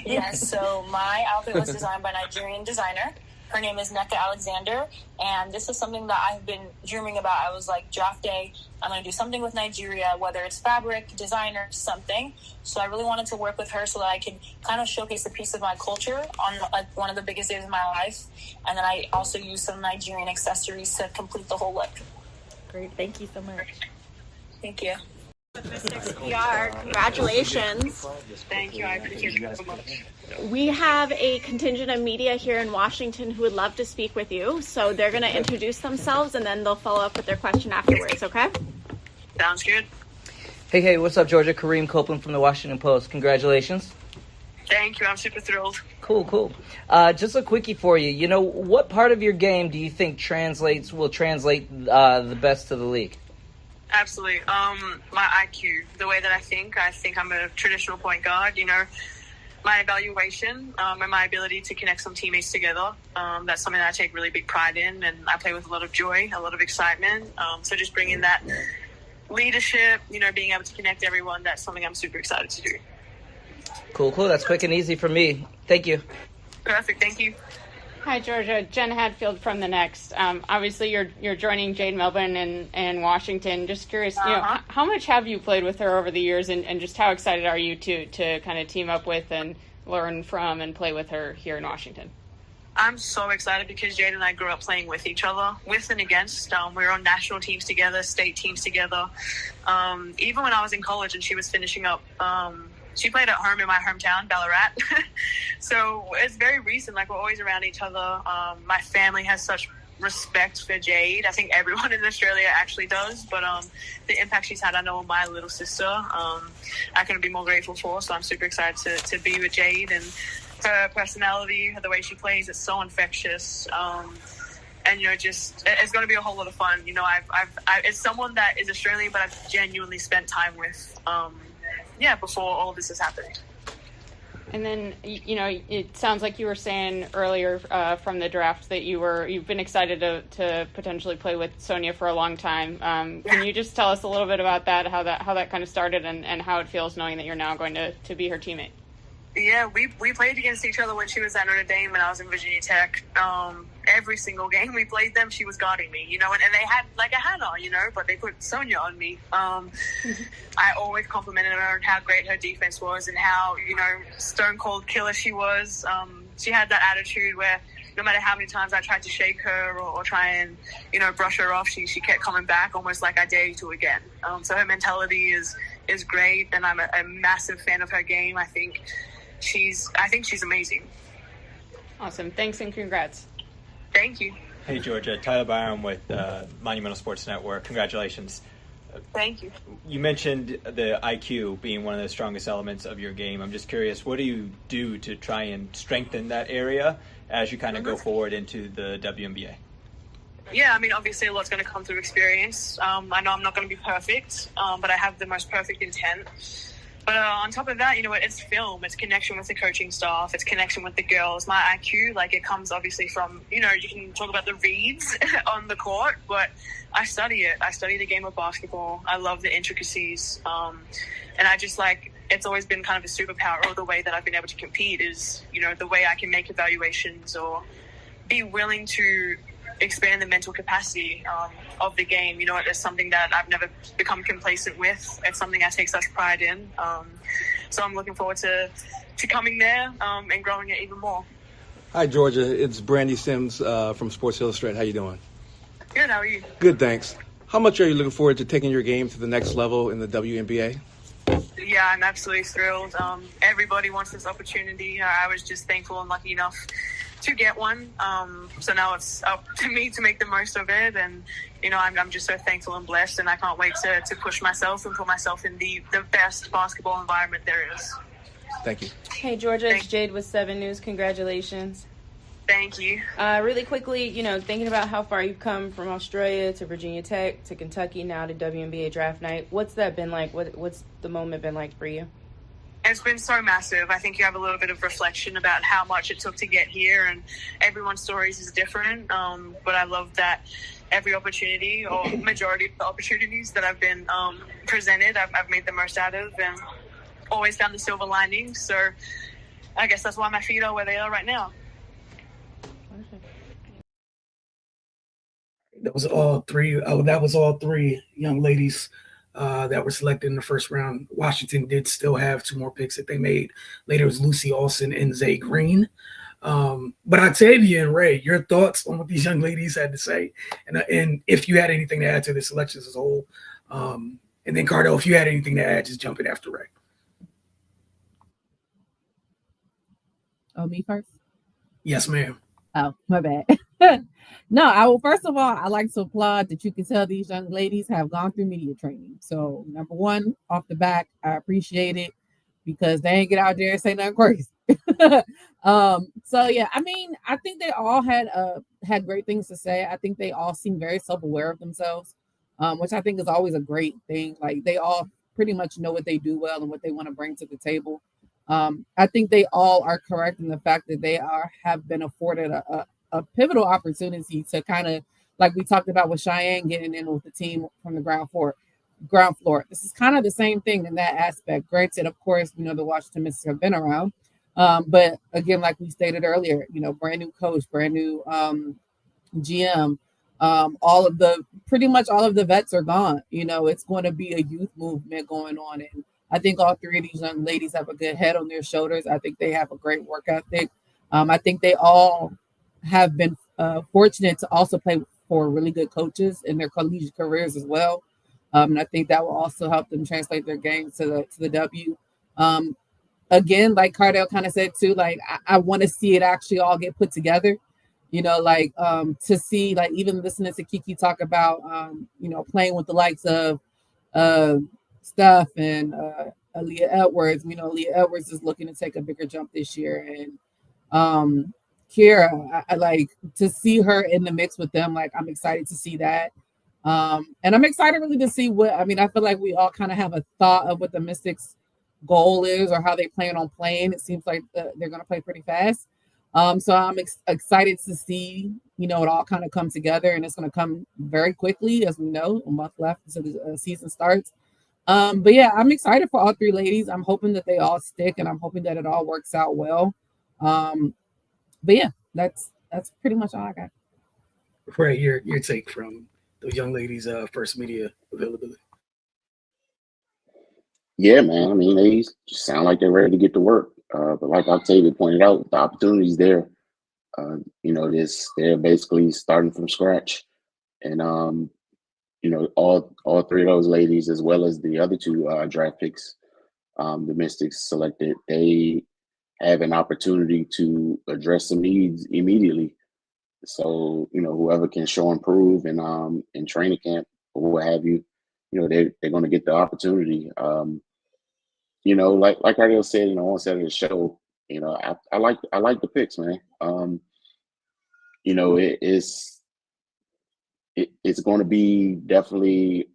Yes, so my outfit was designed by a Nigerian designer. Her name is Nneka Alexander, and this is something that I've been dreaming about. I was like, draft day, I'm going to do something with Nigeria, whether it's fabric, designer, something. So I really wanted to work with her so that I could kind of showcase a piece of my culture on like one of the biggest days of my life. And then I also used some Nigerian accessories to complete the whole look. Great, thank you so much. Thank you. Mystics PR, congratulations. Thank you, I appreciate it so much. We have a contingent of media here in Washington who would love to speak with you. So they're going to introduce themselves and then they'll follow up with their question afterwards, okay? Sounds good. Hey, what's up, Georgia? Kareem Copeland from the Washington Post. Congratulations. Thank you, I'm super thrilled. Cool. Just a quickie for you. You know, what part of your game do you think will translate the best to the league? Absolutely. My IQ, the way that I think I'm a traditional point guard, you know, my evaluation and my ability to connect some teammates together. That's something that I take really big pride in, and I play with a lot of joy, a lot of excitement. So just bringing that leadership, you know, being able to connect everyone, that's something I'm super excited to do. Cool. That's quick and easy for me. Thank you. Perfect. Thank you. Hi, Georgia. Jen Hadfield from The Next. Obviously, you're joining Jade Melbourne in Washington. Just curious, you know, how much have you played with her over the years, and just how excited are you to kind of team up with and learn from and play with her here in Washington? I'm so excited because Jade and I grew up playing with each other, with and against. We were on national teams together, state teams together. Even when I was in college and she was finishing up, she played at home in my hometown, Ballarat. So it's very recent. Like, we're always around each other. My family has such respect for Jade. I think everyone in Australia actually does. But the impact she's had, I know, on my little sister, I couldn't be more grateful for. So I'm super excited to be with Jade. And her personality, the way she plays, it's so infectious. And, you know, just, it's going to be a whole lot of fun. You know, it's someone that is Australian, but I've genuinely spent time with, before all of this is happening. And then, you know, it sounds like you were saying earlier from the draft that you've been excited to potentially play with Sonia for a long time. Can you just tell us a little bit about that, how that kind of started and how it feels knowing that you're now going to be her teammate? Yeah, we played against each other when she was at Notre Dame and I was in Virginia Tech. Every single game we played them, she was guarding me, you know, and they had like a Hannah, you know, but they put Sonia on me. I always complimented her on how great her defense was and how, you know, stone cold killer she was. She had that attitude where no matter how many times I tried to shake her or try and, you know, brush her off, she kept coming back almost like I dare you to again. So her mentality is great, and I'm a massive fan of her game. I think she's amazing. Awesome. Thanks and congrats. Thank you. Hey, Georgia. Tyler Byram with Monumental Sports Network. Congratulations. Thank you. You mentioned the IQ being one of the strongest elements of your game. I'm just curious, what do you do to try and strengthen that area as you kind of go forward into the WNBA? Yeah, I mean, obviously a lot's going to come through experience. I know I'm not going to be perfect, but I have the most perfect intent. But on top of that, it's film, it's connection with the coaching staff, it's connection with the girls. My IQ, it comes obviously from, you can talk about the reads on the court, but I study it. I study the game of basketball. I love the intricacies. And I just it's always been kind of a superpower, or the way that I've been able to compete is, the way I can make evaluations or be willing to expand the mental capacity of the game. It's something that I've never become complacent with. It's something I take such pride in. So I'm looking forward to coming there and growing it even more. Hi, Georgia. It's Brandy Sims from Sports Illustrated. How you doing? Good. How are you? Good, thanks. How much are you looking forward to taking your game to the next level in the WNBA? Yeah, I'm absolutely thrilled. Everybody wants this opportunity. I was just thankful and lucky enough to get one. So now it's up to me to make the most of it. And, I'm just so thankful and blessed, and I can't wait to push myself and put myself in the best basketball environment there is. Thank you. Hey, Georgia, it's Jade with 7 News. Congratulations. Thank you. Really quickly, thinking about how far you've come from Australia to Virginia Tech to Kentucky, now to WNBA draft night. What's that been like? What's the moment been like for you? It's been so massive. I think you have a little bit of reflection about how much it took to get here, and everyone's stories is different. But I love that every opportunity, or majority of the opportunities that I've been presented, I've made the most out of, and always found the silver lining. So I guess that's why my feet are where they are right now. That was all three. That was all three young ladies that were selected in the first round. Washington did still have 2 more picks that they made. Later it was Lucy Olsen and Zay Green. But Octavia and Ray, your thoughts on what these young ladies had to say, and if you had anything to add to the selections as a whole. And then Cardell, if you had anything to add, just jump in after Ray. Oh, me first? Yes, ma'am. Oh, my bad. No, first of all, I like to applaud that you can tell these young ladies have gone through media training. So, number one, off the back, I appreciate it because they ain't get out there and say nothing crazy. So yeah, I mean, I think they all had great things to say. I think they all seem very self-aware of themselves, which I think is always a great thing. Like, they all pretty much know what they do well and what they want to bring to the table. I think they all are correct in the fact that they have been afforded a pivotal opportunity to kind of, like we talked about with Cheyenne getting in with the team from the ground floor. This is kind of the same thing in that aspect. Granted, of course, the Washington Mystics have been around, but again, like we stated earlier, brand new coach, brand new GM, pretty much all of the vets are gone. It's going to be a youth movement going on, and I think all 3 of these young ladies have a good head on their shoulders. I think they have a great work ethic. I think they all have been fortunate to also play for really good coaches in their collegiate careers as well. And I think that will also help them translate their game to the W. Again, like Cardell kind of said too, like I want to see it actually all get put together. To see, like, even listening to Kiki talk about, playing with the likes of Steph and Aaliyah Edwards. Aaliyah Edwards is looking to take a bigger jump this year, and Kira, I like to see her in the mix with them. Like, I'm excited to see that. And I'm excited really to see I feel like we all kind of have a thought of what the Mystics' goal is or how they plan on playing. It seems like they're going to play pretty fast. So I'm excited to see, it all kind of come together, and it's going to come very quickly, as we know, a month left until the season starts. But yeah, I'm excited for all 3 ladies. I'm hoping that they all stick, and I'm hoping that it all works out well. But yeah, that's pretty much all I got. Ray, your take from the young ladies' first media availability. Yeah, man. I mean, they just sound like they're ready to get to work. But like Octavia pointed out, the opportunity's there. They're basically starting from scratch. And, all 3 of those ladies, as well as the other 2 draft picks, the Mystics selected, they have an opportunity to address some needs immediately. So, whoever can show improve in training camp or what have you, they're going to get the opportunity. Like Ardell said, on set of the show, I like the picks, man. It's going to be definitely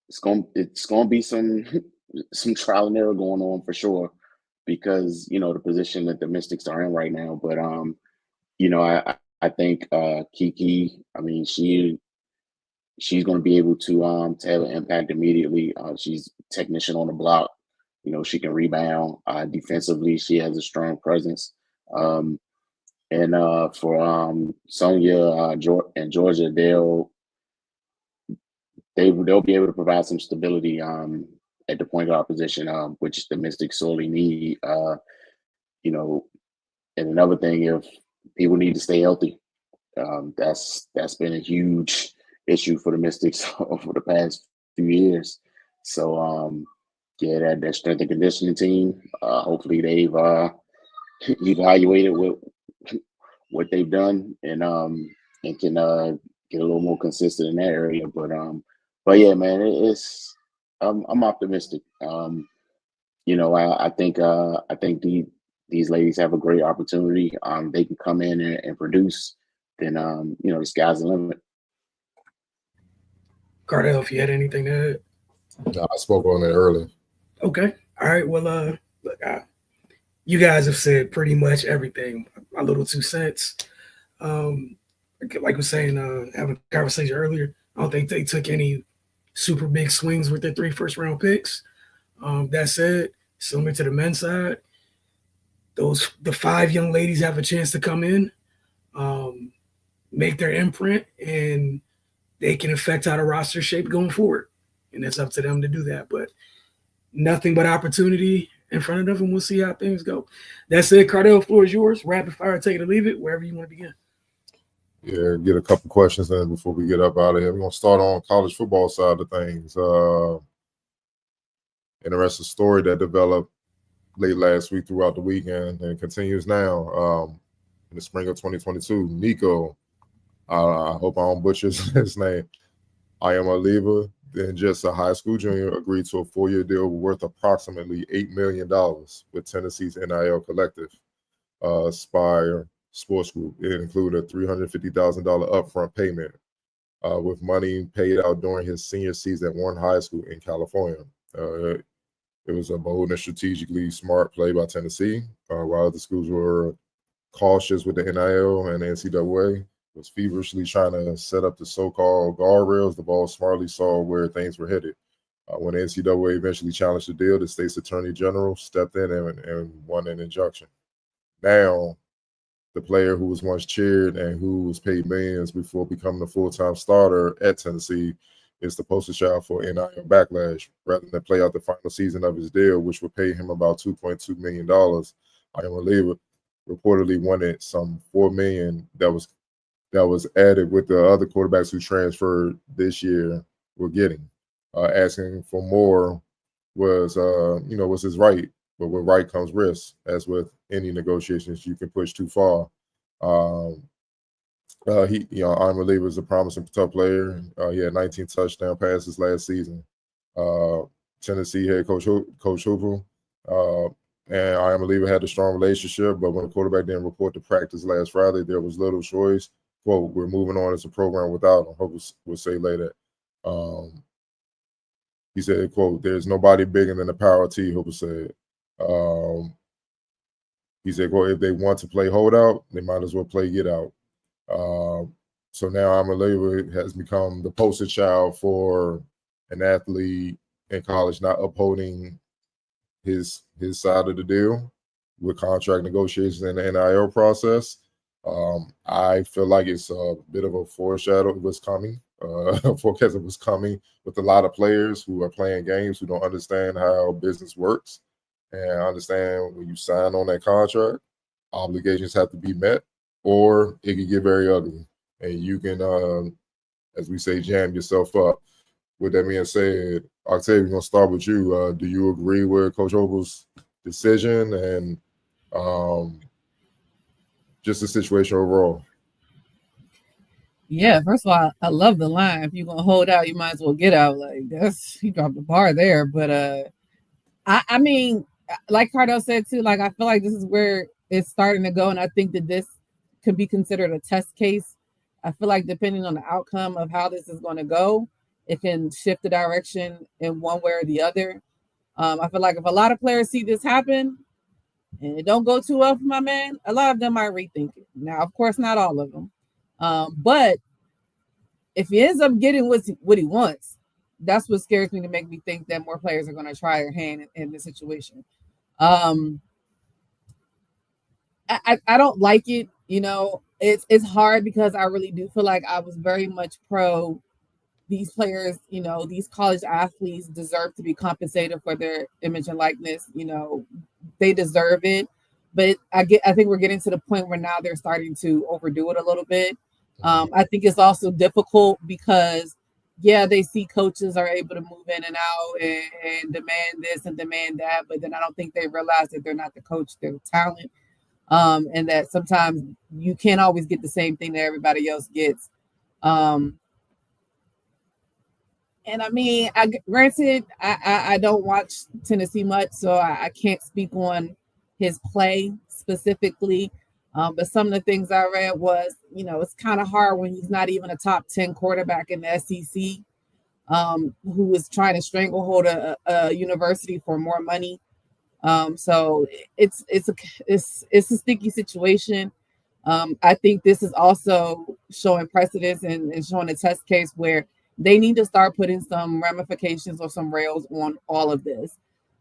it's going to be some some trial and error going on for sure, because the position that the Mystics are in right now. But I think Kiki, I mean, she's going to be able to have an impact immediately. She's technician on the block. She can rebound. Defensively, she has a strong presence. And for Sonia and Georgia, they'll be able to provide some stability at the point guard position, which the Mystics sorely need. And another thing, if people need to stay healthy, that's been a huge issue for the Mystics over the past few years. So that strength and conditioning team, hopefully they've evaluated what they've done and can get a little more consistent in that area. But yeah, man, I'm optimistic. I think these ladies have a great opportunity. They can come in and produce. Then the sky's the limit. Cardell, if you had anything to add. No, I spoke on it earlier. Okay. All right. Well, look, you guys have said pretty much everything. My little 2 cents. Like I was saying, having a conversation earlier, I don't think they took any super big swings with their 3 first-round picks. That said, similar to the men's side, the 5 young ladies have a chance to come in, make their imprint, and they can affect how the roster shape going forward. And it's up to them to do that. But nothing but opportunity in front of them. We'll see how things go. That's it. Cardell, floor is yours. Rapid fire, take it or leave it, wherever you want to begin. Yeah, get a couple questions in before we get up out of here. We're going to start on college football side of things. Interesting story that developed late last week throughout the weekend and continues now in the spring of 2022. Nico, I hope I don't butcher his name, Iamaleava, then just a high school junior, agreed to a 4-year deal worth approximately $8 million with Tennessee's NIL collective, Spire Sports Group. It included a $350,000 upfront payment with money paid out during his senior season at Warren High School in California. It was a bold and strategically smart play by Tennessee. While the schools were cautious with the NIL and the NCAA, was feverishly trying to set up the so-called guardrails, the ball smartly saw where things were headed. When the NCAA eventually challenged the deal, the state's attorney general stepped in and won an injunction. Now, the player who was once cheered and who was paid millions before becoming a full-time starter at Tennessee is the poster child for NIL backlash. Rather than play out the final season of his deal, which would pay him about $2.2 million, Iamaleava reportedly wanted some $4 million that was added with the other quarterbacks who transferred this year were getting. Asking for more was his right, but with right comes risk. As with any negotiations, you can push too far. Iamaleava is a promising tough player. He had 19 touchdown passes last season. Tennessee head coach Hooper and Iamaleava had a strong relationship, but when the quarterback didn't report to practice last Friday, there was little choice. Quote, "We're moving on as a program without him," Hooper would say later. He said, quote, "There's nobody bigger than the power T," Hooper said. He said, quote, "If they want to play holdout, they might as well play get out." So now Iamaleava has become the poster child for an athlete in college not upholding his side of the deal with contract negotiations and the NIL process. I feel like it's a bit of a foreshadow of what's coming, forecast of what's coming with a lot of players who are playing games who don't understand how business works and understand when you sign on that contract, obligations have to be met, or it can get very ugly. And you can, as we say, jam yourself up. With that being said, Octavia, we're going to start with you. Do you agree with Coach Hooper's decision and just the situation overall? Yeah, first of all, I love the line. If you're gonna hold out, you might as well get out. Like that's he dropped the bar there. But I mean, like Cardell said too, like I feel like this is where it's starting to go, and I think that this could be considered a test case. I feel like depending on the outcome of how this is going to go, it can shift the direction in one way or the other. I feel like if a lot of players see this happen and it don't go too well for my man, a lot of them might rethink it. Now, of course, not all of them. But if he ends up getting what he wants, that's what scares me to make me think that more players are going to try their hand in this situation. I don't like it. You know, it's hard because I really do feel like I was very much pro these players. You know, these college athletes deserve to be compensated for their image and likeness. You know, they deserve it. But I think we're getting to the point where now they're starting to overdo it a little bit. I think it's also difficult because, yeah, they see coaches are able to move in and out and demand this and demand that, but then I don't think they realize that they're not the coach, they're the talent, and that sometimes you can't always get the same thing that everybody else gets. And I mean, granted, I don't watch Tennessee much, so I can't speak on his play specifically. But some of the things I read was, you know, it's kind of hard when he's not even a top 10 quarterback in the SEC, who is trying to stranglehold a university for more money. So it's a sticky situation. I think this is also showing precedence and showing a test case where they need to start putting some ramifications or some rails on all of this.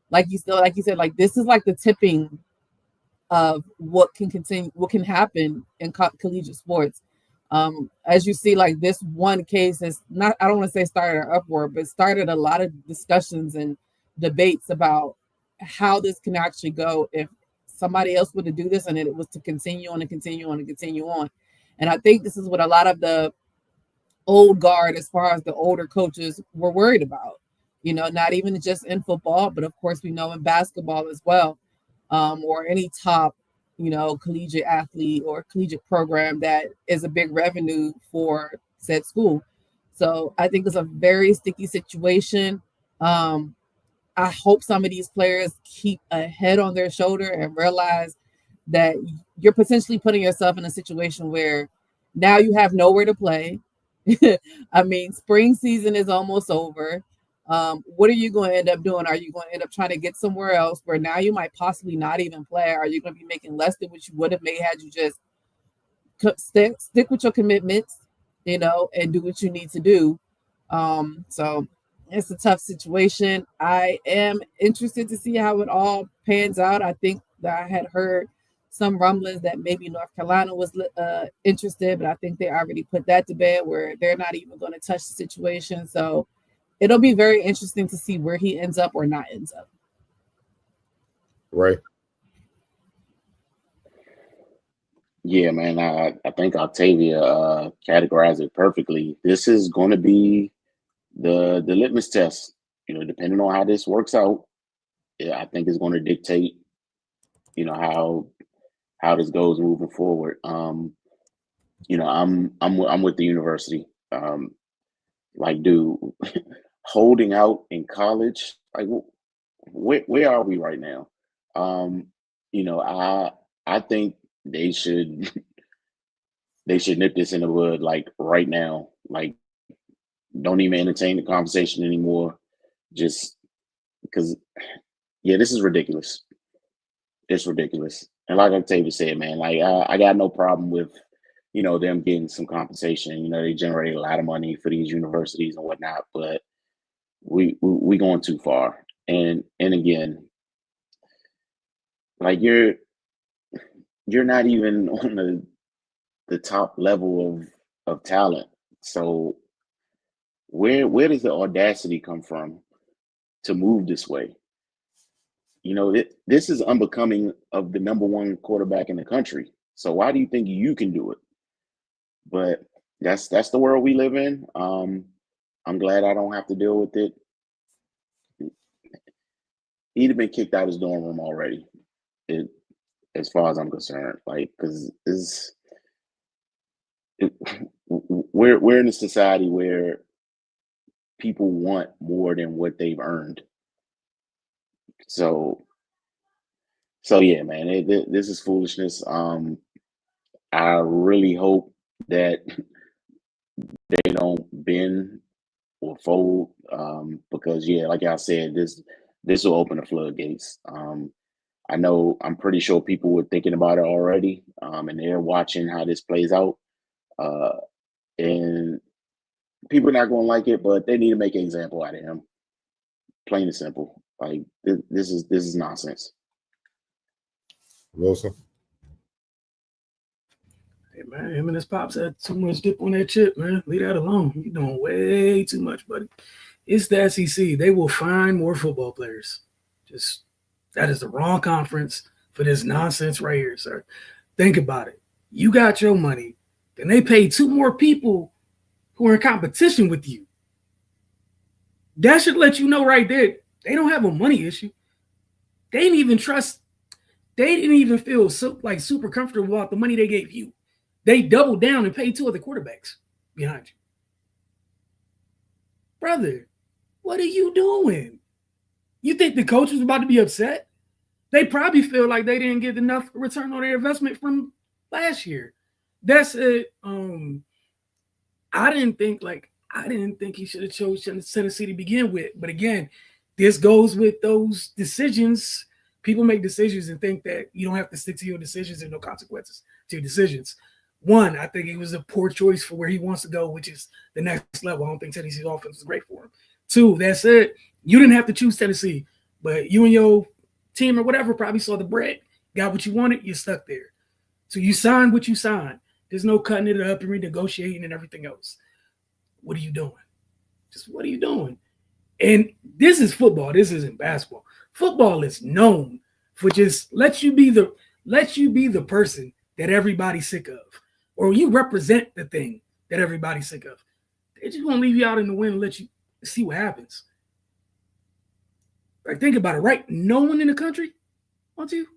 Like you said, like this is like the tipping of what can happen in collegiate sports. As you see, like this one case is not, I don't want to say started an uproar, but started a lot of discussions and debates about how this can actually go if somebody else were to do this and it was to continue on and continue on and continue on. And I think this is what a lot of the old guard, as far as the older coaches, were worried about. You know, not even just in football, but of course we know in basketball as well. Or any top, you know, collegiate athlete or collegiate program that is a big revenue for said school. So I think it's a very sticky situation. I hope some of these players keep a head on their shoulder and realize that you're potentially putting yourself in a situation where now you have nowhere to play. I mean, spring season is almost over. What are you going to end up doing? Are you going to end up trying to get somewhere else where now you might possibly not even play? Are you going to be making less than what you would have made had you just stick with your commitments, you know, and do what you need to do? So it's a tough situation. I am interested to see how it all pans out. I think that I had heard some rumblings that maybe North Carolina was interested, but I think they already put that to bed where they're not even going to touch the situation. So it'll be very interesting to see where he ends up or not ends up. Right. Yeah, man, I think Octavia categorized it perfectly. This is going to be the litmus test. You know, depending on how this works out, yeah, I think it's going to dictate, you know, how this goes moving forward. You know, I'm with the university. Like, dude, holding out in college, like, where are we right now? You know, I think they should nip this in the bud, like right now. Like, don't even entertain the conversation anymore. Just because, yeah, this is ridiculous. It's ridiculous. And like Octavia said, man, like I got no problem with, you know, them getting some compensation. You know, they generate a lot of money for these universities and whatnot, but we going too far. And again, like you're not even on the top level of talent. So where does the audacity come from to move this way? You know, this is unbecoming of the number one quarterback in the country. So why do you think you can do it? But that's the world we live in. I'm glad I don't have to deal with it. he'd have been kicked out of his dorm room already. As far as I'm concerned, like, because we're in a society where people want more than what they've earned. So yeah, man, this is foolishness. I really hope that they don't bend or fold, because yeah, like I said, this will open the floodgates. I know, I'm pretty sure people were thinking about it already, and they're watching how this plays out. And people are not going to like it, but they need to make an example out of him. Plain and simple. Like, this is nonsense. Wilson. Hey man, him and his pops had too much dip on that chip, man. Leave that alone. You're doing way too much, buddy. It's the SEC. They will find more football players. That is the wrong conference for this nonsense right here, sir. Think about it. You got your money, then they pay 2 more people who are in competition with you. That should let you know right there, they don't have a money issue. They didn't even feel super comfortable about the money they gave you. They doubled down and paid 2 other quarterbacks behind you. Brother, what are you doing? You think the coach was about to be upset? They probably feel like they didn't get enough return on their investment from last year. That's it. I didn't think he should have chosen Tennessee to begin with. But again, this goes with those decisions. People make decisions and think that you don't have to stick to your decisions and no consequences to your decisions. 1, I think it was a poor choice for where he wants to go, which is the next level. I don't think Tennessee's offense is great for him. 2, that's it. You didn't have to choose Tennessee, but you and your team or whatever probably saw the bread, got what you wanted, you're stuck there. So you signed what you signed. There's no cutting it up and renegotiating and everything else. What are you doing? What are you doing? And this is football. This isn't basketball. Football is known for just let you be the person that everybody's sick of, or you represent the thing that everybody's sick of. They just want to leave you out in the wind and let you see what happens. Like, think about it, right? No one in the country wants you.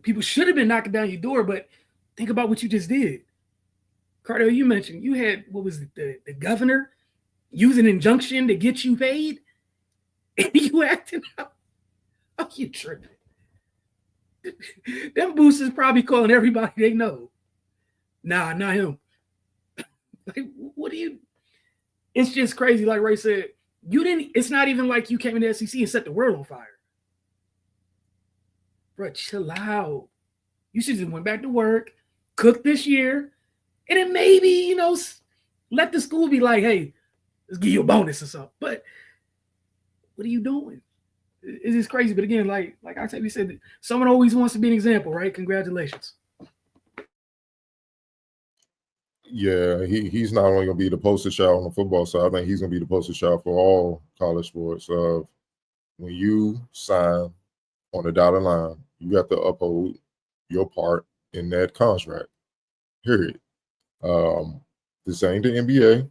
People should have been knocking down your door, but think about what you just did. Cardell, you mentioned you had, what was it, the governor use an injunction to get you paid? And you acting out. Oh, you tripping. Them boosters probably calling everybody they know. Nah, not him. Like, what do you? It's just crazy. Like Ray said, it's not even like you came in the SEC and set the world on fire. Bro, chill out. You should just went back to work, cooked this year, and then maybe, let the school be like, hey, let's give you a bonus or something. But what are you doing? It's just crazy. But again, like Octavia said, someone always wants to be an example, right? Congratulations. Yeah, he's not only going to be the poster child on the football side, I think he's going to be the poster child for all college sports. When you sign on the dotted line, you got to uphold your part in that contract, period. This ain't the NBA.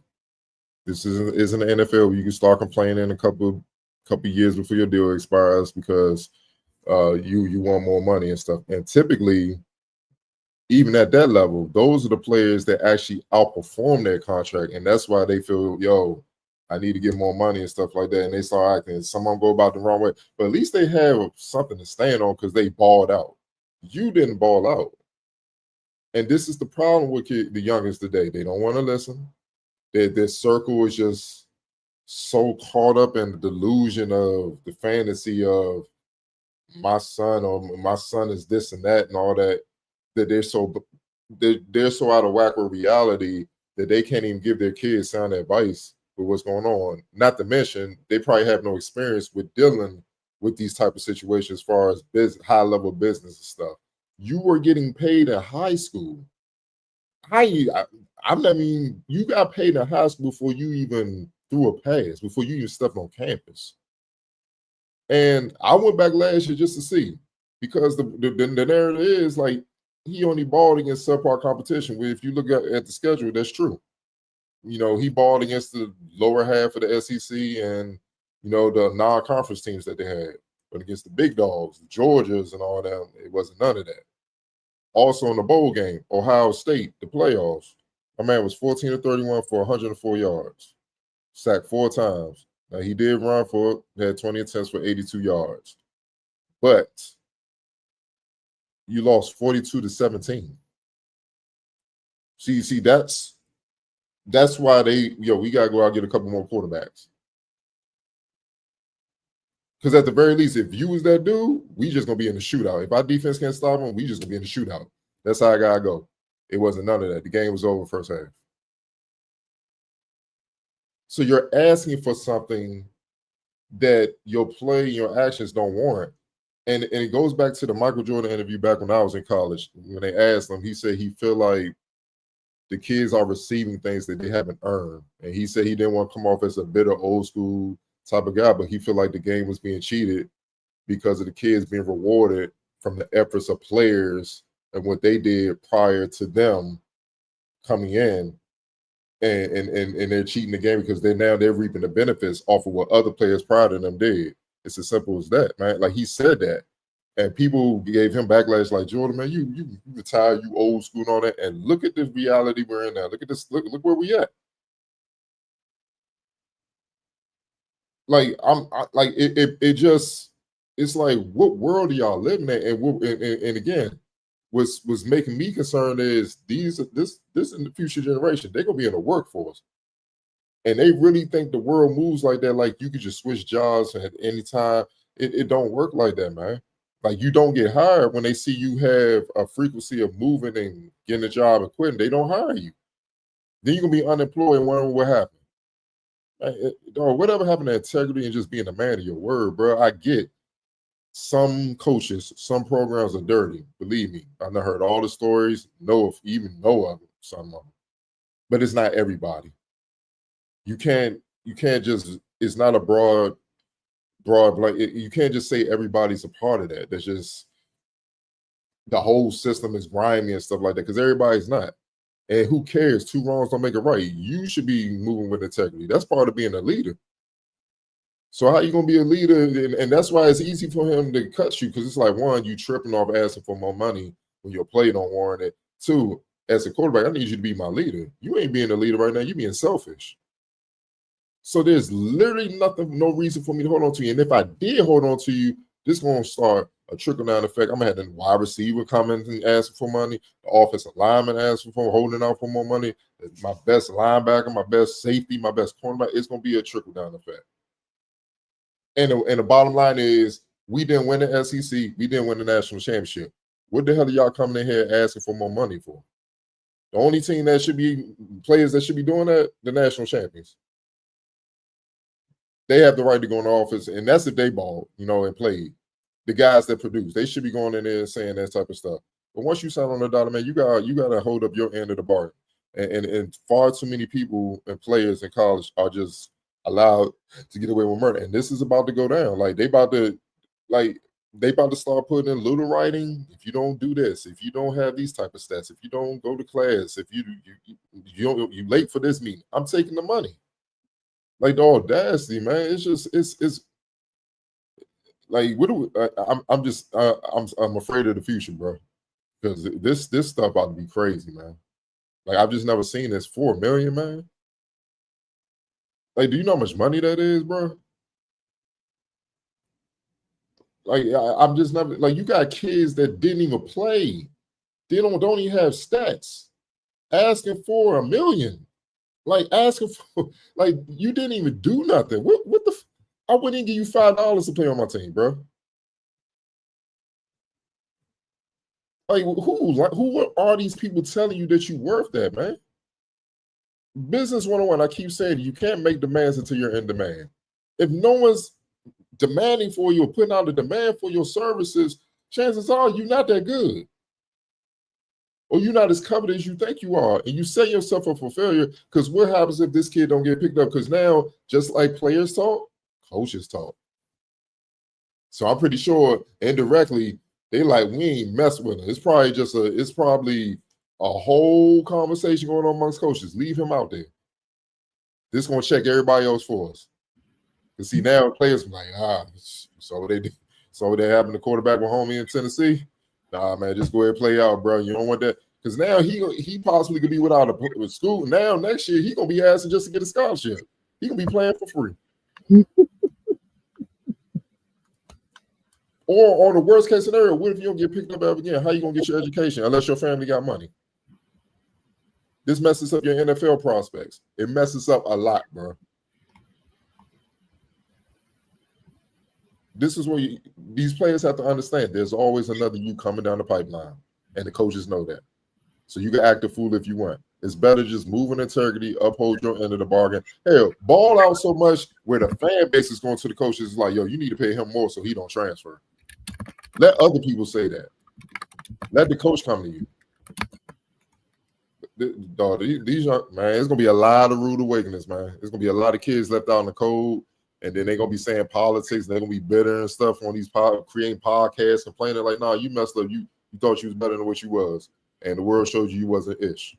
This isn't the NFL. You can start complaining a couple years before your deal expires because you want more money and stuff. And typically, even at that level, those are the players that actually outperform their contract, and that's why they feel, yo, I need to get more money and stuff like that. And they start acting, someone go about the wrong way, but at least they have something to stand on because they balled out. You didn't ball out. And this is the problem with the youngest today. They don't want to listen. Their circle is just so caught up in the delusion of the fantasy of my son is this and that and all that, that they're so out of whack with reality that they can't even give their kids sound advice with what's going on. Not to mention, they probably have no experience with dealing with these type of situations as far as high-level business and stuff. You were getting paid in high school. You got paid in high school before you even threw a pass, before you even stepped on campus. And I went back last year just to see, because the narrative is like he only balled against subpar competition. If you look at the schedule, that's true. He balled against the lower half of the SEC and you know, the non-conference teams that they had. But against the big dogs, the Georgias and all that, it wasn't none of that. Also in the bowl game, Ohio State, the playoffs, my man was 14 of 31 for 104 yards, sacked 4 times. Now he did run for it, had 20 attempts for 82 yards. But you lost 42-17. See, that's why we gotta go out and get a couple more quarterbacks. Because at the very least, if you was that dude, we just gonna be in the shootout. If our defense can't stop them, we just gonna be in the shootout. That's how I gotta go. It wasn't none of that. The game was over first half. So you're asking for something that your play and your actions don't warrant. And it goes back to the Michael Jordan interview back when I was in college. When they asked him, he said he feel like the kids are receiving things that they haven't earned. And he said he didn't want to come off as a bitter old school type of guy, but he felt like the game was being cheated because of the kids being rewarded from the efforts of players and what they did prior to them coming in. And they're cheating the game because they're reaping the benefits off of what other players prior to them did. It's as simple as that, man. Like he said that. And people gave him backlash like, Jordan, man, you retired, you old school and all that. And look at this reality we're in now. Look at this, look where we at. Like it's like, what world are y'all living in? And again, what's making me concerned is this in the future generation, they're gonna be in the workforce. And they really think the world moves like that, like you could just switch jobs at any time. It don't work like that, man. Like you don't get hired when they see you have a frequency of moving and getting a job and quitting. They don't hire you. Then you're gonna be unemployed and wondering what happened. Whatever happened to integrity and just being a man of your word, bro. I get some coaches, some programs are dirty. Believe me, I've not heard all the stories, know of them, some of them. But it's not everybody. You can't just, it's not a broad blanket. You can't just say everybody's a part of that. That's just the whole system is grimy and stuff like that, because everybody's not. And who cares? 2 wrongs don't make it right. You should be moving with integrity. That's part of being a leader. So how you gonna be a leader? And that's why it's easy for him to cut you, because it's like, 1, you tripping off asking for more money when your play don't warrant it. 2, as a quarterback, I need you to be my leader. You ain't being a leader right now. You're being selfish. So there's literally no reason for me to hold on to you. And if I did hold on to you, this is gonna start a trickle-down effect. I'm gonna have the wide receiver coming and asking for money, the offensive lineman asking for, holding out for more money, my best linebacker, my best safety, my best cornerback. It's gonna be a trickle-down effect. And the bottom line is, we didn't win the SEC, we didn't win the national championship. What the hell are y'all coming in here asking for more money for? The only team that should be, players that should be doing that, the national champions. They have the right to go in the office, and that's if they ball, and played. The guys that produce, they should be going in there and saying that type of stuff. But once you sign on the dotted, man, you got to hold up your end of the bargain. And far too many people and players in college are just allowed to get away with murder. And this is about to go down. Like they about to start putting in little writing. If you don't do this, if you don't have these type of stats, if you don't go to class, if you late for this meeting, I'm taking the money. Like the audacity, man. It's like, what do we, I'm afraid of the future, bro. Because this stuff ought to be crazy, man. Like I've just never seen this. 4 million, man. Like, do you know how much money that is, bro? Like I'm just never, like, you got kids that didn't even play. They don't even have stats. Asking for $1 million. Like asking for, like, you didn't even do nothing. What the I wouldn't even give you $5 to play on my team, bro. Like, who are these people telling you that you're worth that, man? Business 101, I keep saying, you can't make demands until you're in demand. If no one's demanding for you or putting out a demand for your services, chances are you're not that good. Or you're not as covered as you think you are. And you set yourself up for failure, because what happens if this kid don't get picked up? Because now, just like players talk, coaches talk. So I'm pretty sure indirectly they like, we ain't mess with him. It's probably a whole conversation going on amongst coaches. Leave him out there. This is gonna check everybody else for us. Because see, now players be like, so they did. So they having the quarterback with homie in Tennessee. Nah, man, just go ahead and play out, bro. You don't want that. Because now he possibly could be without a school. Now next year he gonna be asking just to get a scholarship. He gonna be playing for free. Or the worst case scenario, what if you don't get picked up ever again? How you gonna get your education unless your family got money? This messes up your NFL prospects. It messes up a lot, bro. This is what these players have to understand. There's always another you coming down the pipeline, and the coaches know that. So you can act a fool if you want. It's better just move in integrity, uphold your end of the bargain. Hell, ball out so much where the fan base is going to the coaches like, yo, you need to pay him more so he don't transfer. Let other people say that. Let the coach come to you. These are, man, it's gonna be a lot of rude awakenings, man. There's gonna be a lot of kids left out in the cold, and then they're gonna be saying politics, and they're gonna be bitter and stuff on these creating podcasts, complaining like, nah, you messed up. You thought you was better than what you was, and the world showed you wasn't ish.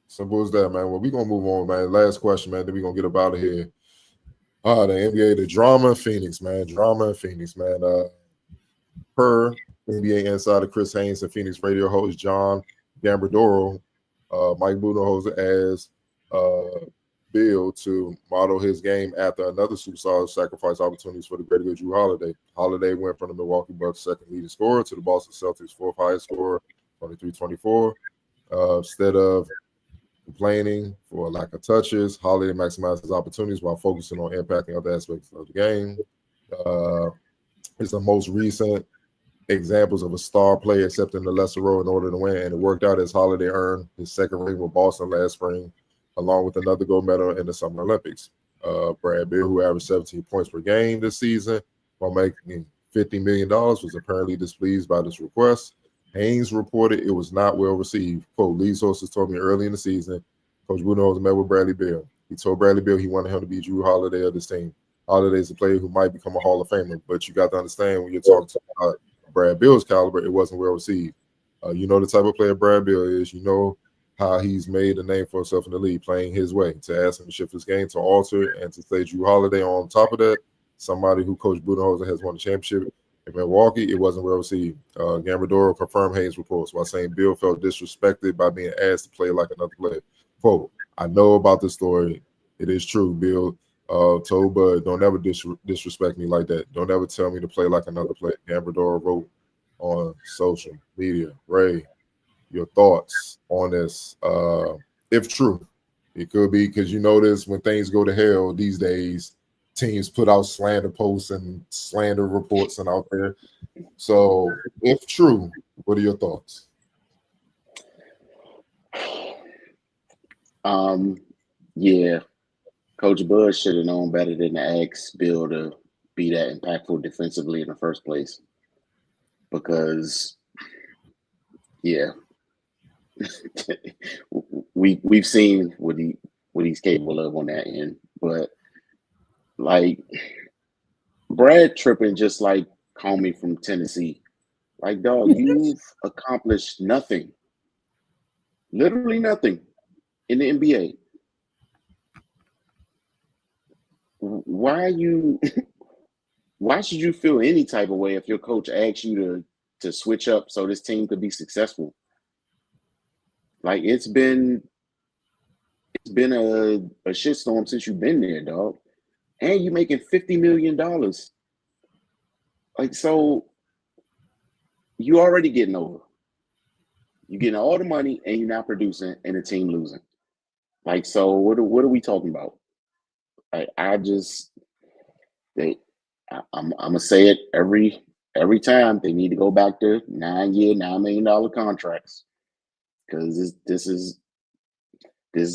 Simple as that, man. Well, we're gonna move on, man. Last question, man. Then we're gonna get up out of here. The NBA, the drama in Phoenix, man. Drama in Phoenix, man. Per NBA insider Chris Haynes and Phoenix radio host John Gambardoro, Mike Budenholzer asked Bill to model his game after another superstar sacrifice opportunities for the greater good Jrue Holiday. Holiday went from the Milwaukee Bucks' second leading scorer to the Boston Celtics' fourth highest scorer, 23-24. Instead of complaining for lack of touches, Holiday maximizes opportunities while focusing on impacting other aspects of the game. It's the most recent examples of a star player accepting the lesser role in order to win, and it worked out as Holiday earned his second ring with Boston last spring, along with another gold medal in the Summer Olympics. Brad Beal, who averaged 17 points per game this season while making $50 million, was apparently displeased by this request. Haynes reported it was not well received. Quote, lead sources told me early in the season, Coach Budenholzer met with Bradley Beal. He told Bradley Beal he wanted him to be Jrue Holiday of this team. Holiday is a player who might become a Hall of Famer, but you got to understand when you're talking about Brad Beal's caliber, it wasn't well received. You know the type of player Brad Beal is. You know how he's made a name for himself in the league, playing his way. To ask him to shift his game, to alter, and to say Jrue Holiday on top of that, somebody who Coach Budenholzer has won a championship in Milwaukee, it wasn't well received. Gambardoro confirmed Haynes' reports while saying Bill felt disrespected by being asked to play like another player. Quote, I know about this story. It is true. Bill told Bud, don't ever disrespect me like that. Don't ever tell me to play like another player. Gambardoro wrote on social media. Ray, your thoughts on this, if true. It could be because you notice when things go to hell these days, teams put out slander posts and slander reports and out there. So if true, what are your thoughts? Yeah, Coach Bud should have known better than to ask Bill to be that impactful defensively in the first place. Because, yeah, we've seen what he's capable of on that end. But like Brad tripping just like Comey from Tennessee. Like, dog, you've accomplished nothing. Literally nothing in the NBA. Why should you feel any type of way if your coach asks you to switch up so this team could be successful? Like it's been a shitstorm since you've been there, dog. And you making $50 million. Like, so you already getting over. You're getting all the money and you're not producing and the team losing. Like, so what are we talking about? I'm gonna say it every time. They need to go back to 9-year, $9 million contracts because this is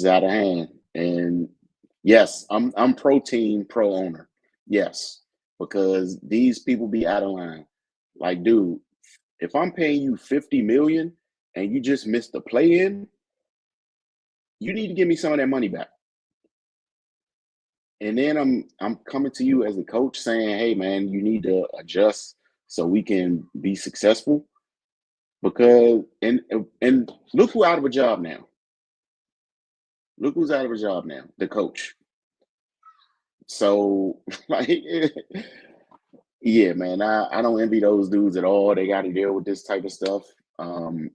out of hand. And yes, I'm pro team, pro owner. Yes, because these people be out of line. Like, dude, if I'm paying you $50 million and you just missed the play-in, you need to give me some of that money back. And then I'm coming to you as a coach saying, hey, man, you need to adjust so we can be successful. Because and look who's out of a job now. Look who's out of a job now, the coach. So like, yeah, man, I don't envy those dudes at all. They got to deal with this type of stuff. And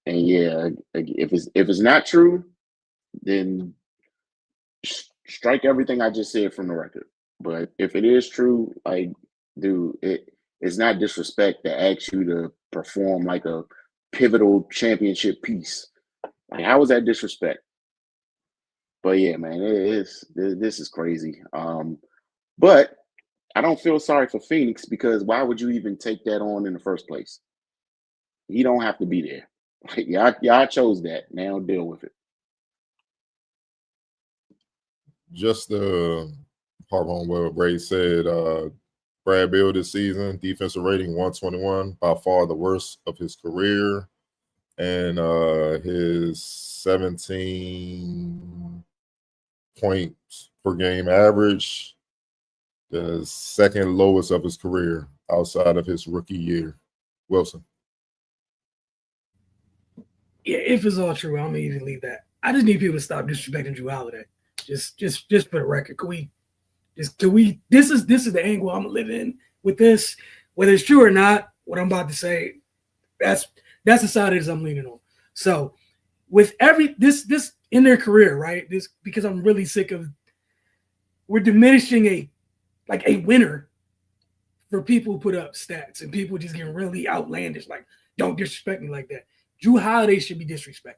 yeah, if it's not true, then strike everything I just said from the record. But if it is true, like, dude, it's not disrespect to ask you to perform like a pivotal championship piece. Like, how is that disrespect? But yeah, man, this is crazy. But I don't feel sorry for Phoenix because why would you even take that on in the first place? He don't have to be there. Like, y'all chose that. Now deal with it. Just to harp on what Ray said, Brad Beal this season, defensive rating 121, by far the worst of his career. And his 17 points per game average, the second lowest of his career outside of his rookie year. Wilson. Yeah, if it's all true, I'm gonna even leave that. I just need people to stop disrespecting Drew Holiday. Just for the record, can we? This is the angle I'm gonna live in with this. Whether it's true or not, what I'm about to say, that's the side of this I'm leaning on. So with this in their career, right? This, because I'm really sick of, we're diminishing a winner for people who put up stats and people just getting really outlandish. Like, don't disrespect me like that. Drew Holiday should be disrespected.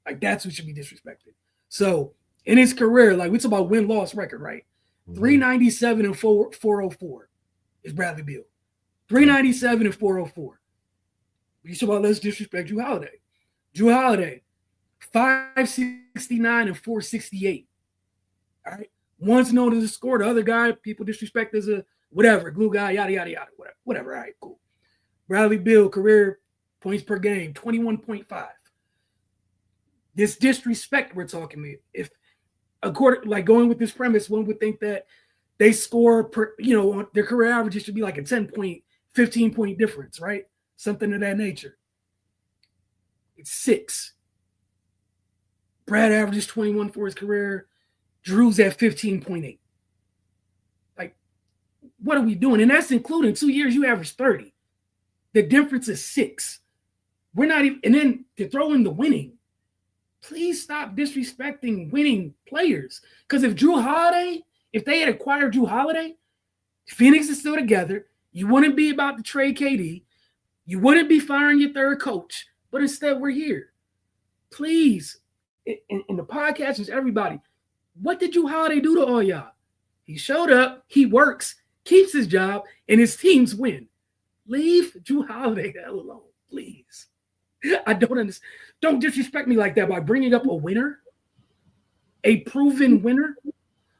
Like, that's who should be disrespected. So in his career, like, we talk about win-loss record, right? 397 and 404 is Bradley Beal. 397 and 404. You talk about let's disrespect Drew Holiday. Drew Holiday, 569 and 468. All right. One's known as a scorer, the other guy people disrespect as a whatever, glue guy, yada, yada, yada, whatever. All right, cool. Bradley Beal, career points per game, 21.5. This disrespect we're talking about. If according, like, going with this premise, one would think that they score per, their career averages should be like a 10-point, 15-point difference, right? Something of that nature. It's 6. Brad averages 21 for his career. Drew's at 15.8. Like, what are we doing? And that's including 2 years you averaged 30. The difference is 6. We're not even, and then to throw in the winning, please stop disrespecting winning players. Because if they had acquired Drew Holiday, Phoenix is still together. You wouldn't be about to trade KD. You wouldn't be firing your third coach. But instead, we're here. Please, in the podcast, is everybody, what did Drew Holiday do to all y'all? He showed up, he works, keeps his job, and his teams win. Leave Drew Holiday the hell alone, please. I don't understand. Don't disrespect me like that by bringing up a winner, a proven winner.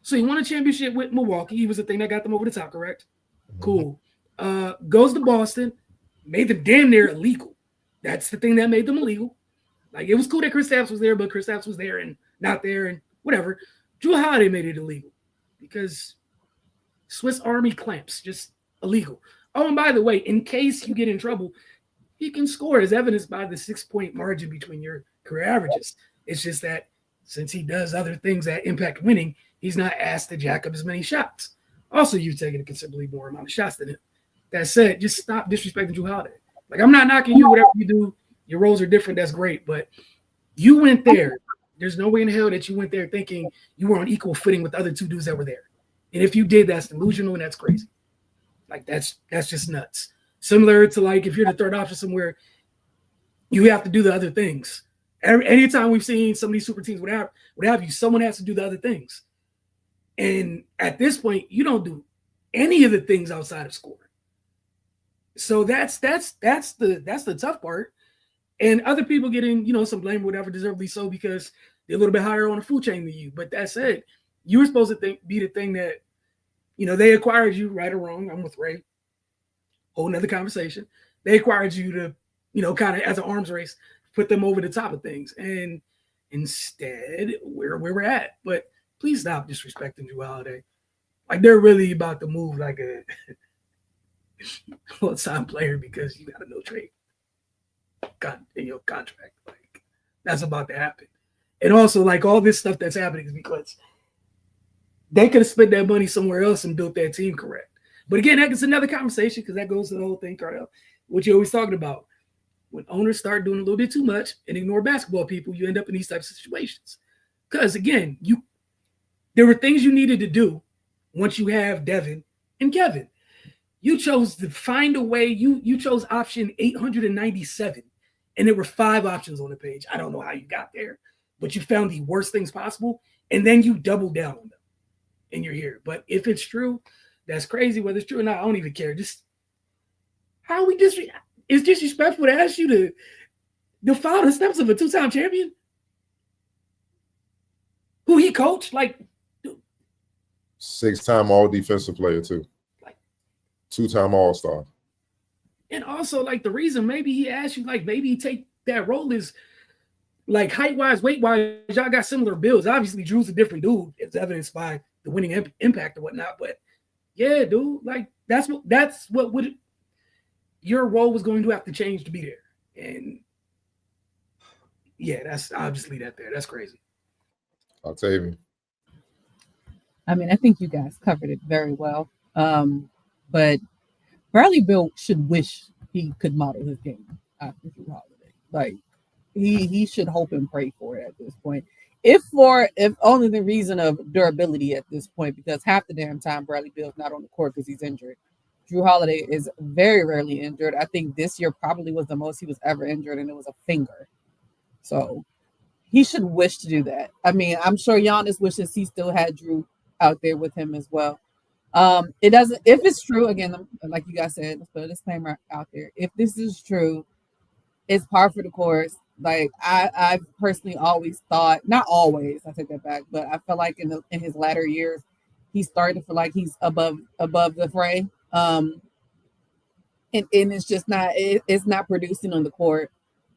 So he won a championship with Milwaukee. He was the thing that got them over the top, correct? Cool. Goes to Boston, made them damn near illegal. That's the thing that made them illegal. Like, it was cool that Kristaps was there, but Kristaps was there and not there and whatever. Drew Holiday made it illegal because Swiss Army clamps, just illegal. Oh, and by the way, in case you get in trouble, he can score, as evidenced by the 6-point margin between your career averages. It's just that since he does other things that impact winning, he's not asked to jack up as many shots. Also, you've taken a considerably more amount of shots than him. That said, just stop disrespecting Drew Holiday. Like, I'm not knocking you, whatever you do. Your roles are different. That's great. But you went there. There's no way in hell that you went there thinking you were on equal footing with the other 2 dudes that were there. And if you did, that's delusional and that's crazy. Like, that's just nuts. Similar to, like, if you're the third option somewhere, you have to do the other things. Anytime we've seen some of these super teams, what have you, someone has to do the other things. And at this point, you don't do any of the things outside of scoring. So that's the tough part. And other people getting, some blame, whatever, deservedly so, because they're a little bit higher on the food chain than you. But that said, you were supposed to be the thing that, they acquired you, right or wrong. I'm with Ray. Whole nother conversation. They acquired you to, kind of as an arms race, put them over the top of things. And instead, we're where we're at. But please stop disrespecting Drew Holiday. Like, they're really about to move like a full-time player because you got a no trade in your contract. Like, that's about to happen. And also, like, all this stuff that's happening is because they could have spent that money somewhere else and built that team correct. But again, that's another conversation because that goes to the whole thing, Cardell, what you're always talking about. When owners start doing a little bit too much and ignore basketball people, you end up in these types of situations. Because again, there were things you needed to do once you have Devin and Kevin. You chose to find a way. You chose option 897, and there were 5 options on the page. I don't know how you got there, but you found the worst things possible, and then you doubled down on them, and you're here. But if it's true, that's crazy. Whether it's true or not, I don't even care. Just how we it's disrespectful to ask you to follow the steps of a 2-time champion who he coached. Like, 6-time all defensive player too. 2-time all-star. And also, like, the reason maybe he asked you, like, maybe he take that role is, like, height-wise, weight-wise, y'all got similar builds. Obviously, Drew's a different dude, as evidenced by the winning impact or whatnot. But, yeah, dude, like, that's what would your role was going to have to change to be there. And, yeah, I'll just leave that there. That's crazy. Octavian. I mean, I think you guys covered it very well. But Bradley Beal should wish he could model his game after Jrue Holiday. Like, he should hope and pray for it at this point. If only the reason of durability at this point, because half the damn time Bradley Beal's not on the court because he's injured. Jrue Holiday is very rarely injured. I think this year probably was the most he was ever injured, and it was a finger. So he should wish to do that. I mean, I'm sure Giannis wishes he still had Jrue out there with him as well. It doesn't, if it's true, again, like you guys said, let's put a disclaimer out there. If this is true, it's par for the course. Like, I've personally always thought, not always, I take that back, but I feel like in his latter years, he started to feel like he's above the fray. And it's just not, it's not producing on the court.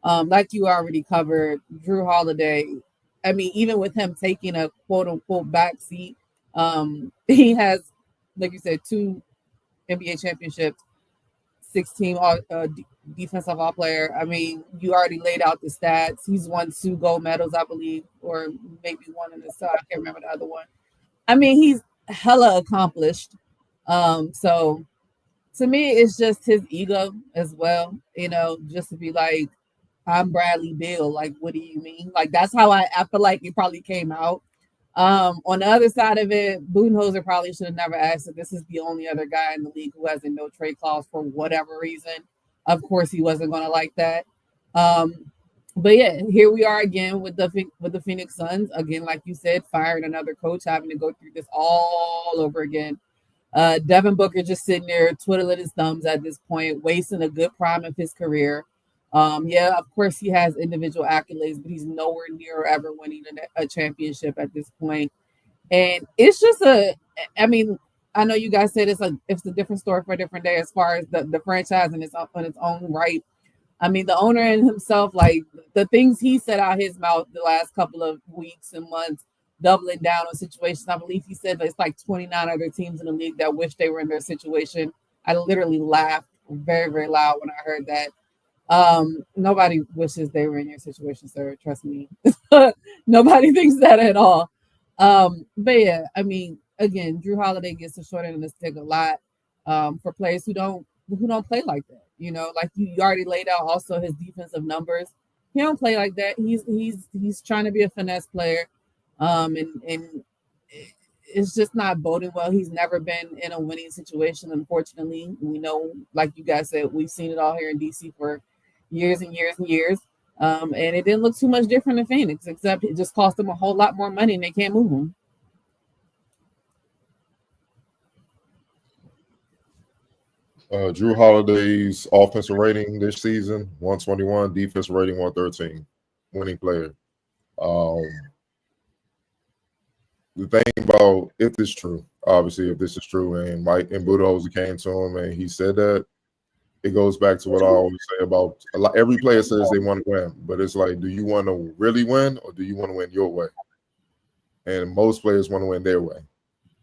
Like you already covered, Jrue Holiday, I mean, even with him taking a quote unquote back seat, he has, like you said, 2 NBA championships, 16 defensive all player. I mean, you already laid out the stats. He's won 2 gold medals, I believe, or maybe one in the side. I can't remember the other one. I mean, he's hella accomplished. So to me, it's just his ego as well, you know, just to be like, I'm Bradley Beal. Like, what do you mean? Like, that's how I feel like it probably came out. On the other side of it, Budenholzer probably should have never asked if this is the only other guy in the league who has a no trade clause for whatever reason. Of course, he wasn't going to like that. But yeah, here we are again with the Phoenix Suns. Again, like you said, firing another coach, having to go through this all over again. Devin Booker just sitting there twiddling his thumbs at this point, wasting a good prime of his career. Yeah, of course he has individual accolades, but he's nowhere near ever winning a championship at this point. And it's just I mean, I know you guys said it's a different story for a different day as far as the franchise and it's on its own right. I mean, the owner and himself, like the things he said out his mouth the last couple of weeks and months, doubling down on situations. I believe he said it's like 29 other teams in the league that wish they were in their situation. I literally laughed very, very loud when I heard that. Nobody wishes they were in your situation, sir. Trust me. Nobody thinks that at all. But yeah, I mean, again, Jrue Holiday gets the short end of the stick a lot for players who don't play like that. You know, like you already laid out also his defensive numbers. He don't play like that. He's trying to be a finesse player. And it's just not boding well. He's never been in a winning situation, unfortunately. We know, like you guys said, we've seen it all here in DC for years and years and years. And it didn't look too much different in Phoenix, except it just cost them a whole lot more money and they can't move him. Jrue Holiday's offensive rating this season, 121, defensive rating 113, winning player. The thing about if this is true, obviously if this is true, and Mike and Budenholzer came to him and he said that, it goes back to what I always say about every player says they want to win, but it's like, do you want to really win or do you want to win your way? And most players want to win their way,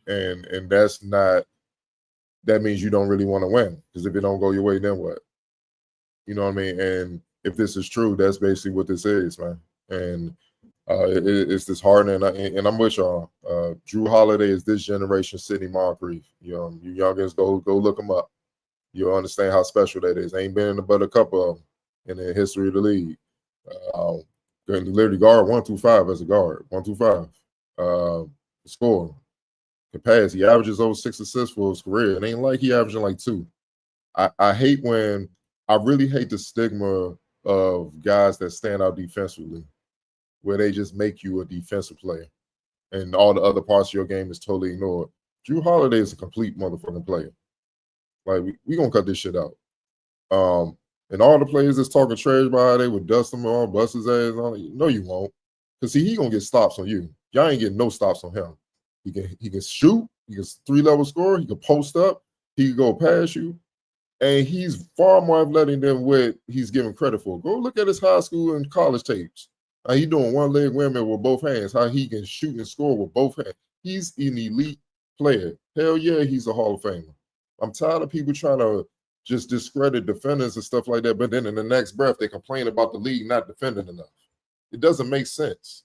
and that's not. That means you don't really want to win, because if it don't go your way, then what? You know what I mean? And if this is true, that's basically what this is, man. And It's disheartening, and I'm with y'all. Drew Holiday is this generation Sidney Moncrief. You youngins, go look him up. You'll understand how special that is. Ain't been but a couple of them in the history of the league. Literally guard 1 through 5 as a guard, 1 through 5. Score, can pass. He averages over 6 assists for his career. It ain't like he averaging like 2. I really hate the stigma of guys that stand out defensively, where they just make you a defensive player and all the other parts of your game is totally ignored. Drew Holiday is a complete motherfucking player. Like, we gonna cut this shit out. And all the players that's talking trash about how they would dust him on, bust his ass on, no, you won't. Because see, he gonna get stops on you. Y'all ain't getting no stops on him. He can shoot, he can 3-level score, he can post up, he can go past you. And he's far more athletic than what he's given credit for. Go look at his high school and college tapes. How he doing one-leg windmill with both hands, how he can shoot and score with both hands. He's an elite player. Hell yeah, he's a Hall of Famer. I'm tired of people trying to just discredit defenders and stuff like that, but then in the next breath, they complain about the league not defending enough. It doesn't make sense.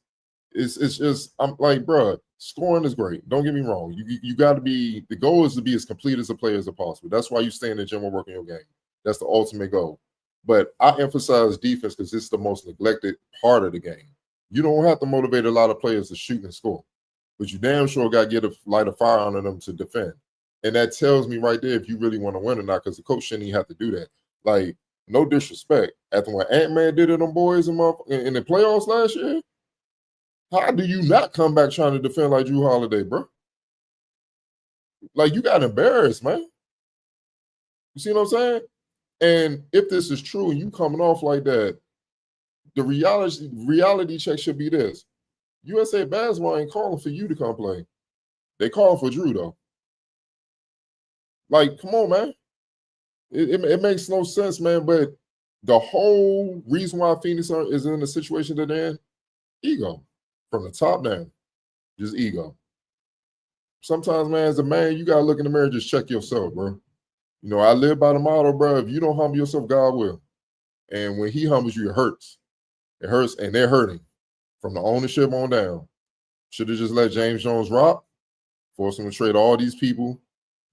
It's just, I'm like, bro, scoring is great. Don't get me wrong. You got to be, the goal is to be as complete as a player as possible. That's why you stay in the gym and work on your game. That's the ultimate goal. But I emphasize defense because it's the most neglected part of the game. You don't have to motivate a lot of players to shoot and score, but you damn sure got to light a fire under them to defend. And that tells me right there if you really want to win or not, because the coach shouldn't even have to do that. Like, no disrespect. After when Ant-Man did it on boys in the playoffs last year, how do you not come back trying to defend like Drew Holiday, bro? Like, you got embarrassed, man. You see what I'm saying? And if this is true and you coming off like that, the reality check should be this. USA Basketball ain't calling for you to come play. They calling for Drew, though. Like, come on, man. It makes no sense, man. But the whole reason why Phoenix is in the situation that they're in, ego. From the top down. Just ego. Sometimes, man, as a man, you got to look in the mirror and just check yourself, bro. You know, I live by the motto, bro, if you don't humble yourself, God will. And when he humbles you, it hurts. It hurts, and they're hurting from the ownership on down. Should have just let James Jones rock, force him to trade all these people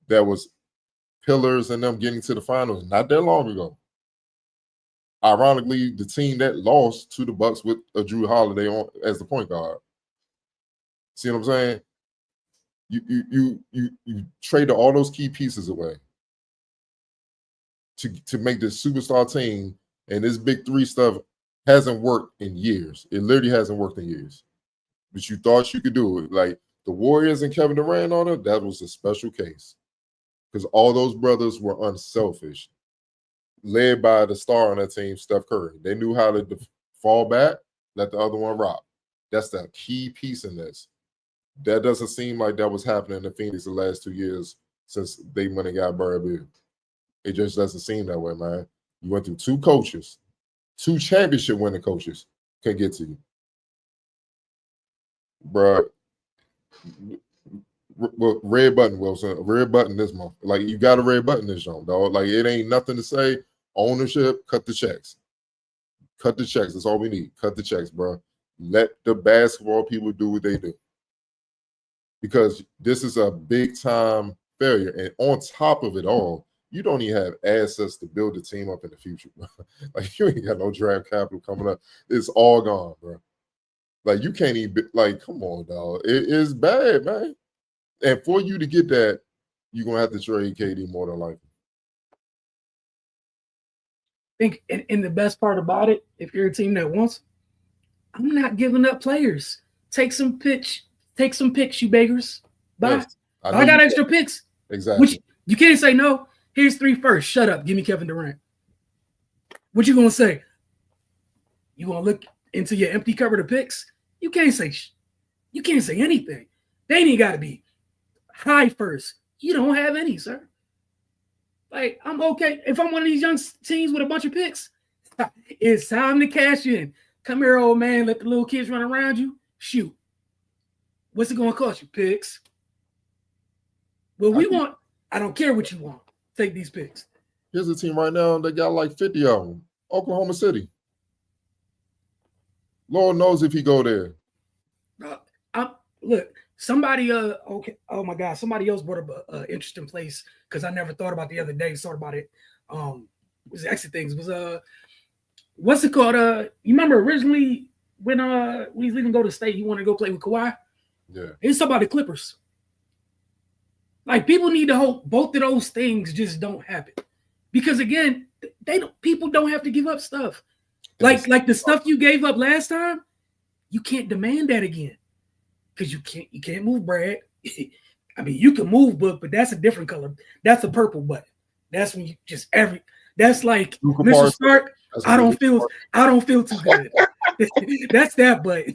that was pillars in them getting to the finals not that long ago. Ironically, the team that lost to the Bucks with a Drew Holiday on as the point guard. See what I'm saying? You traded all those key pieces away to make this superstar team, and this big three stuff hasn't worked in years. It literally hasn't worked in years. But you thought you could do it. Like the Warriors and Kevin Durant on it, that was a special case. Because all those brothers were unselfish. Led by the star on that team, Steph Curry. They knew how to fall back, let the other one rock. That's the key piece in this. That doesn't seem like that was happening in Phoenix the last 2 years since they went and got Barry Bill. It just doesn't seem that way, man. You went through 2 coaches, 2 championship winning coaches can get to you. Bro, red button, Wilson. Red button this month. Like, you got a red button this month, dog. Like, it ain't nothing to say. Ownership, cut the checks. Cut the checks. That's all we need. Cut the checks, bro. Let the basketball people do what they do. Because this is a big time failure. And on top of it all, you don't even have assets to build a team up in the future, bro. Like, you ain't got no draft capital coming up. It's all gone, bro. Like, you can't even, like, come on, dog. It is bad, man. And for you to get that, you're going to have to trade KD more than likely. I think, and the best part about it, if you're a team that wants, I'm not giving up players. Take some picks, you beggars. Bye. Yes, I got extra picks. Exactly. Which you can't say no. Here's 3 first. Shut up. Give me Kevin Durant. What you gonna say? You gonna look into your empty cupboard of picks? You can't say anything. They ain't got to be high first. You don't have any, sir. Like, I'm okay. If I'm one of these young teams with a bunch of picks, it's time to cash in. Come here, old man. Let the little kids run around you. Shoot. What's it going to cost you? Picks. Well, I don't care what you want. Take these picks. Here's a team right now that got like 50 of them. Oklahoma City. Lord knows if he go there, look, somebody okay, oh my God, somebody else brought up a interesting place because I never thought about the other day. Thought about it. Was exit things was what's it called? You remember originally when we was leaving go to state, you wanted to go play with Kawhi? Yeah. It's about the Clippers. Like people need to hope both of those things just don't happen. Because again, people don't have to give up stuff. Like the stuff you gave up last time, you can't demand that again. Because you can't move Brad. I mean, you can move Book, but that's a different color. That's a purple button. That's when you just that's like Luka Mr. Parsons. Stark. That's I Luka don't feel too good. That's that button.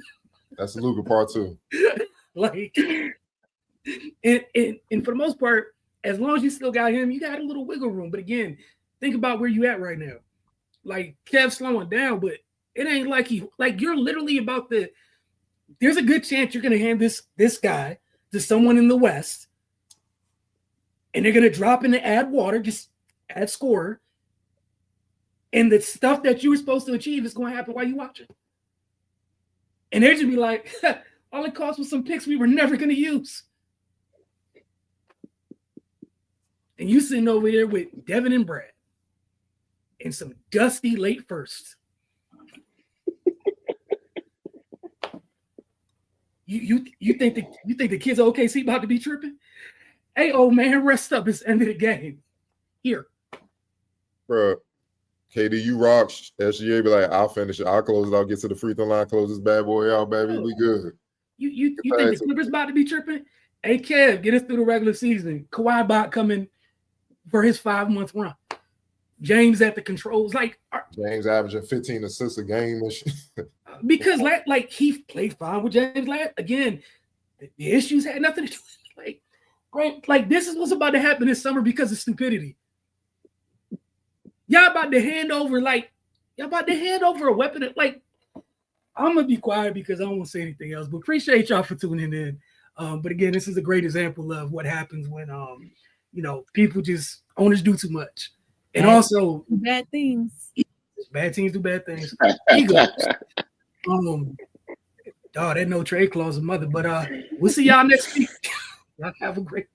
That's the Luka part 2. Like, and for the most part, as long as you still got him, you got a little wiggle room. But again, think about where you at right now. Like Kev's slowing down, but it ain't like you're literally about to. There's a good chance you're gonna hand this guy to someone in the West, and they're gonna drop in to add water, just add scorer, and the stuff that you were supposed to achieve is gonna happen while you watch it. And they're just be like, all it cost was some picks we were never gonna use. And you sitting over there with Devin and Brad and some dusty late firsts. You think the kids at OKC about to be tripping? Hey, old man, rest up. It's the end of the game. Here. Bro, KD, you rock. SGA be like, I'll finish it. I'll close it. I'll get to the free throw line, close this bad boy out, baby. We good. You think the Clippers about to be tripping? Hey, Kev, get us through the regular season. Kawhi bot coming for his 5-month run. James at the controls. Like James averaging 15 assists a game and shit. Because like he played fine with James last. Again, the issues had nothing to do with it. Like this is what's about to happen this summer because of stupidity. Y'all about to hand over a weapon. Like, I'm gonna be quiet because I don't want to say anything else. But appreciate y'all for tuning in. But again, this is a great example of what happens when people owners do too much. And also bad things. Bad teams do bad things. Egos. That no trade clause, mother. But we'll see y'all next week. Y'all have a great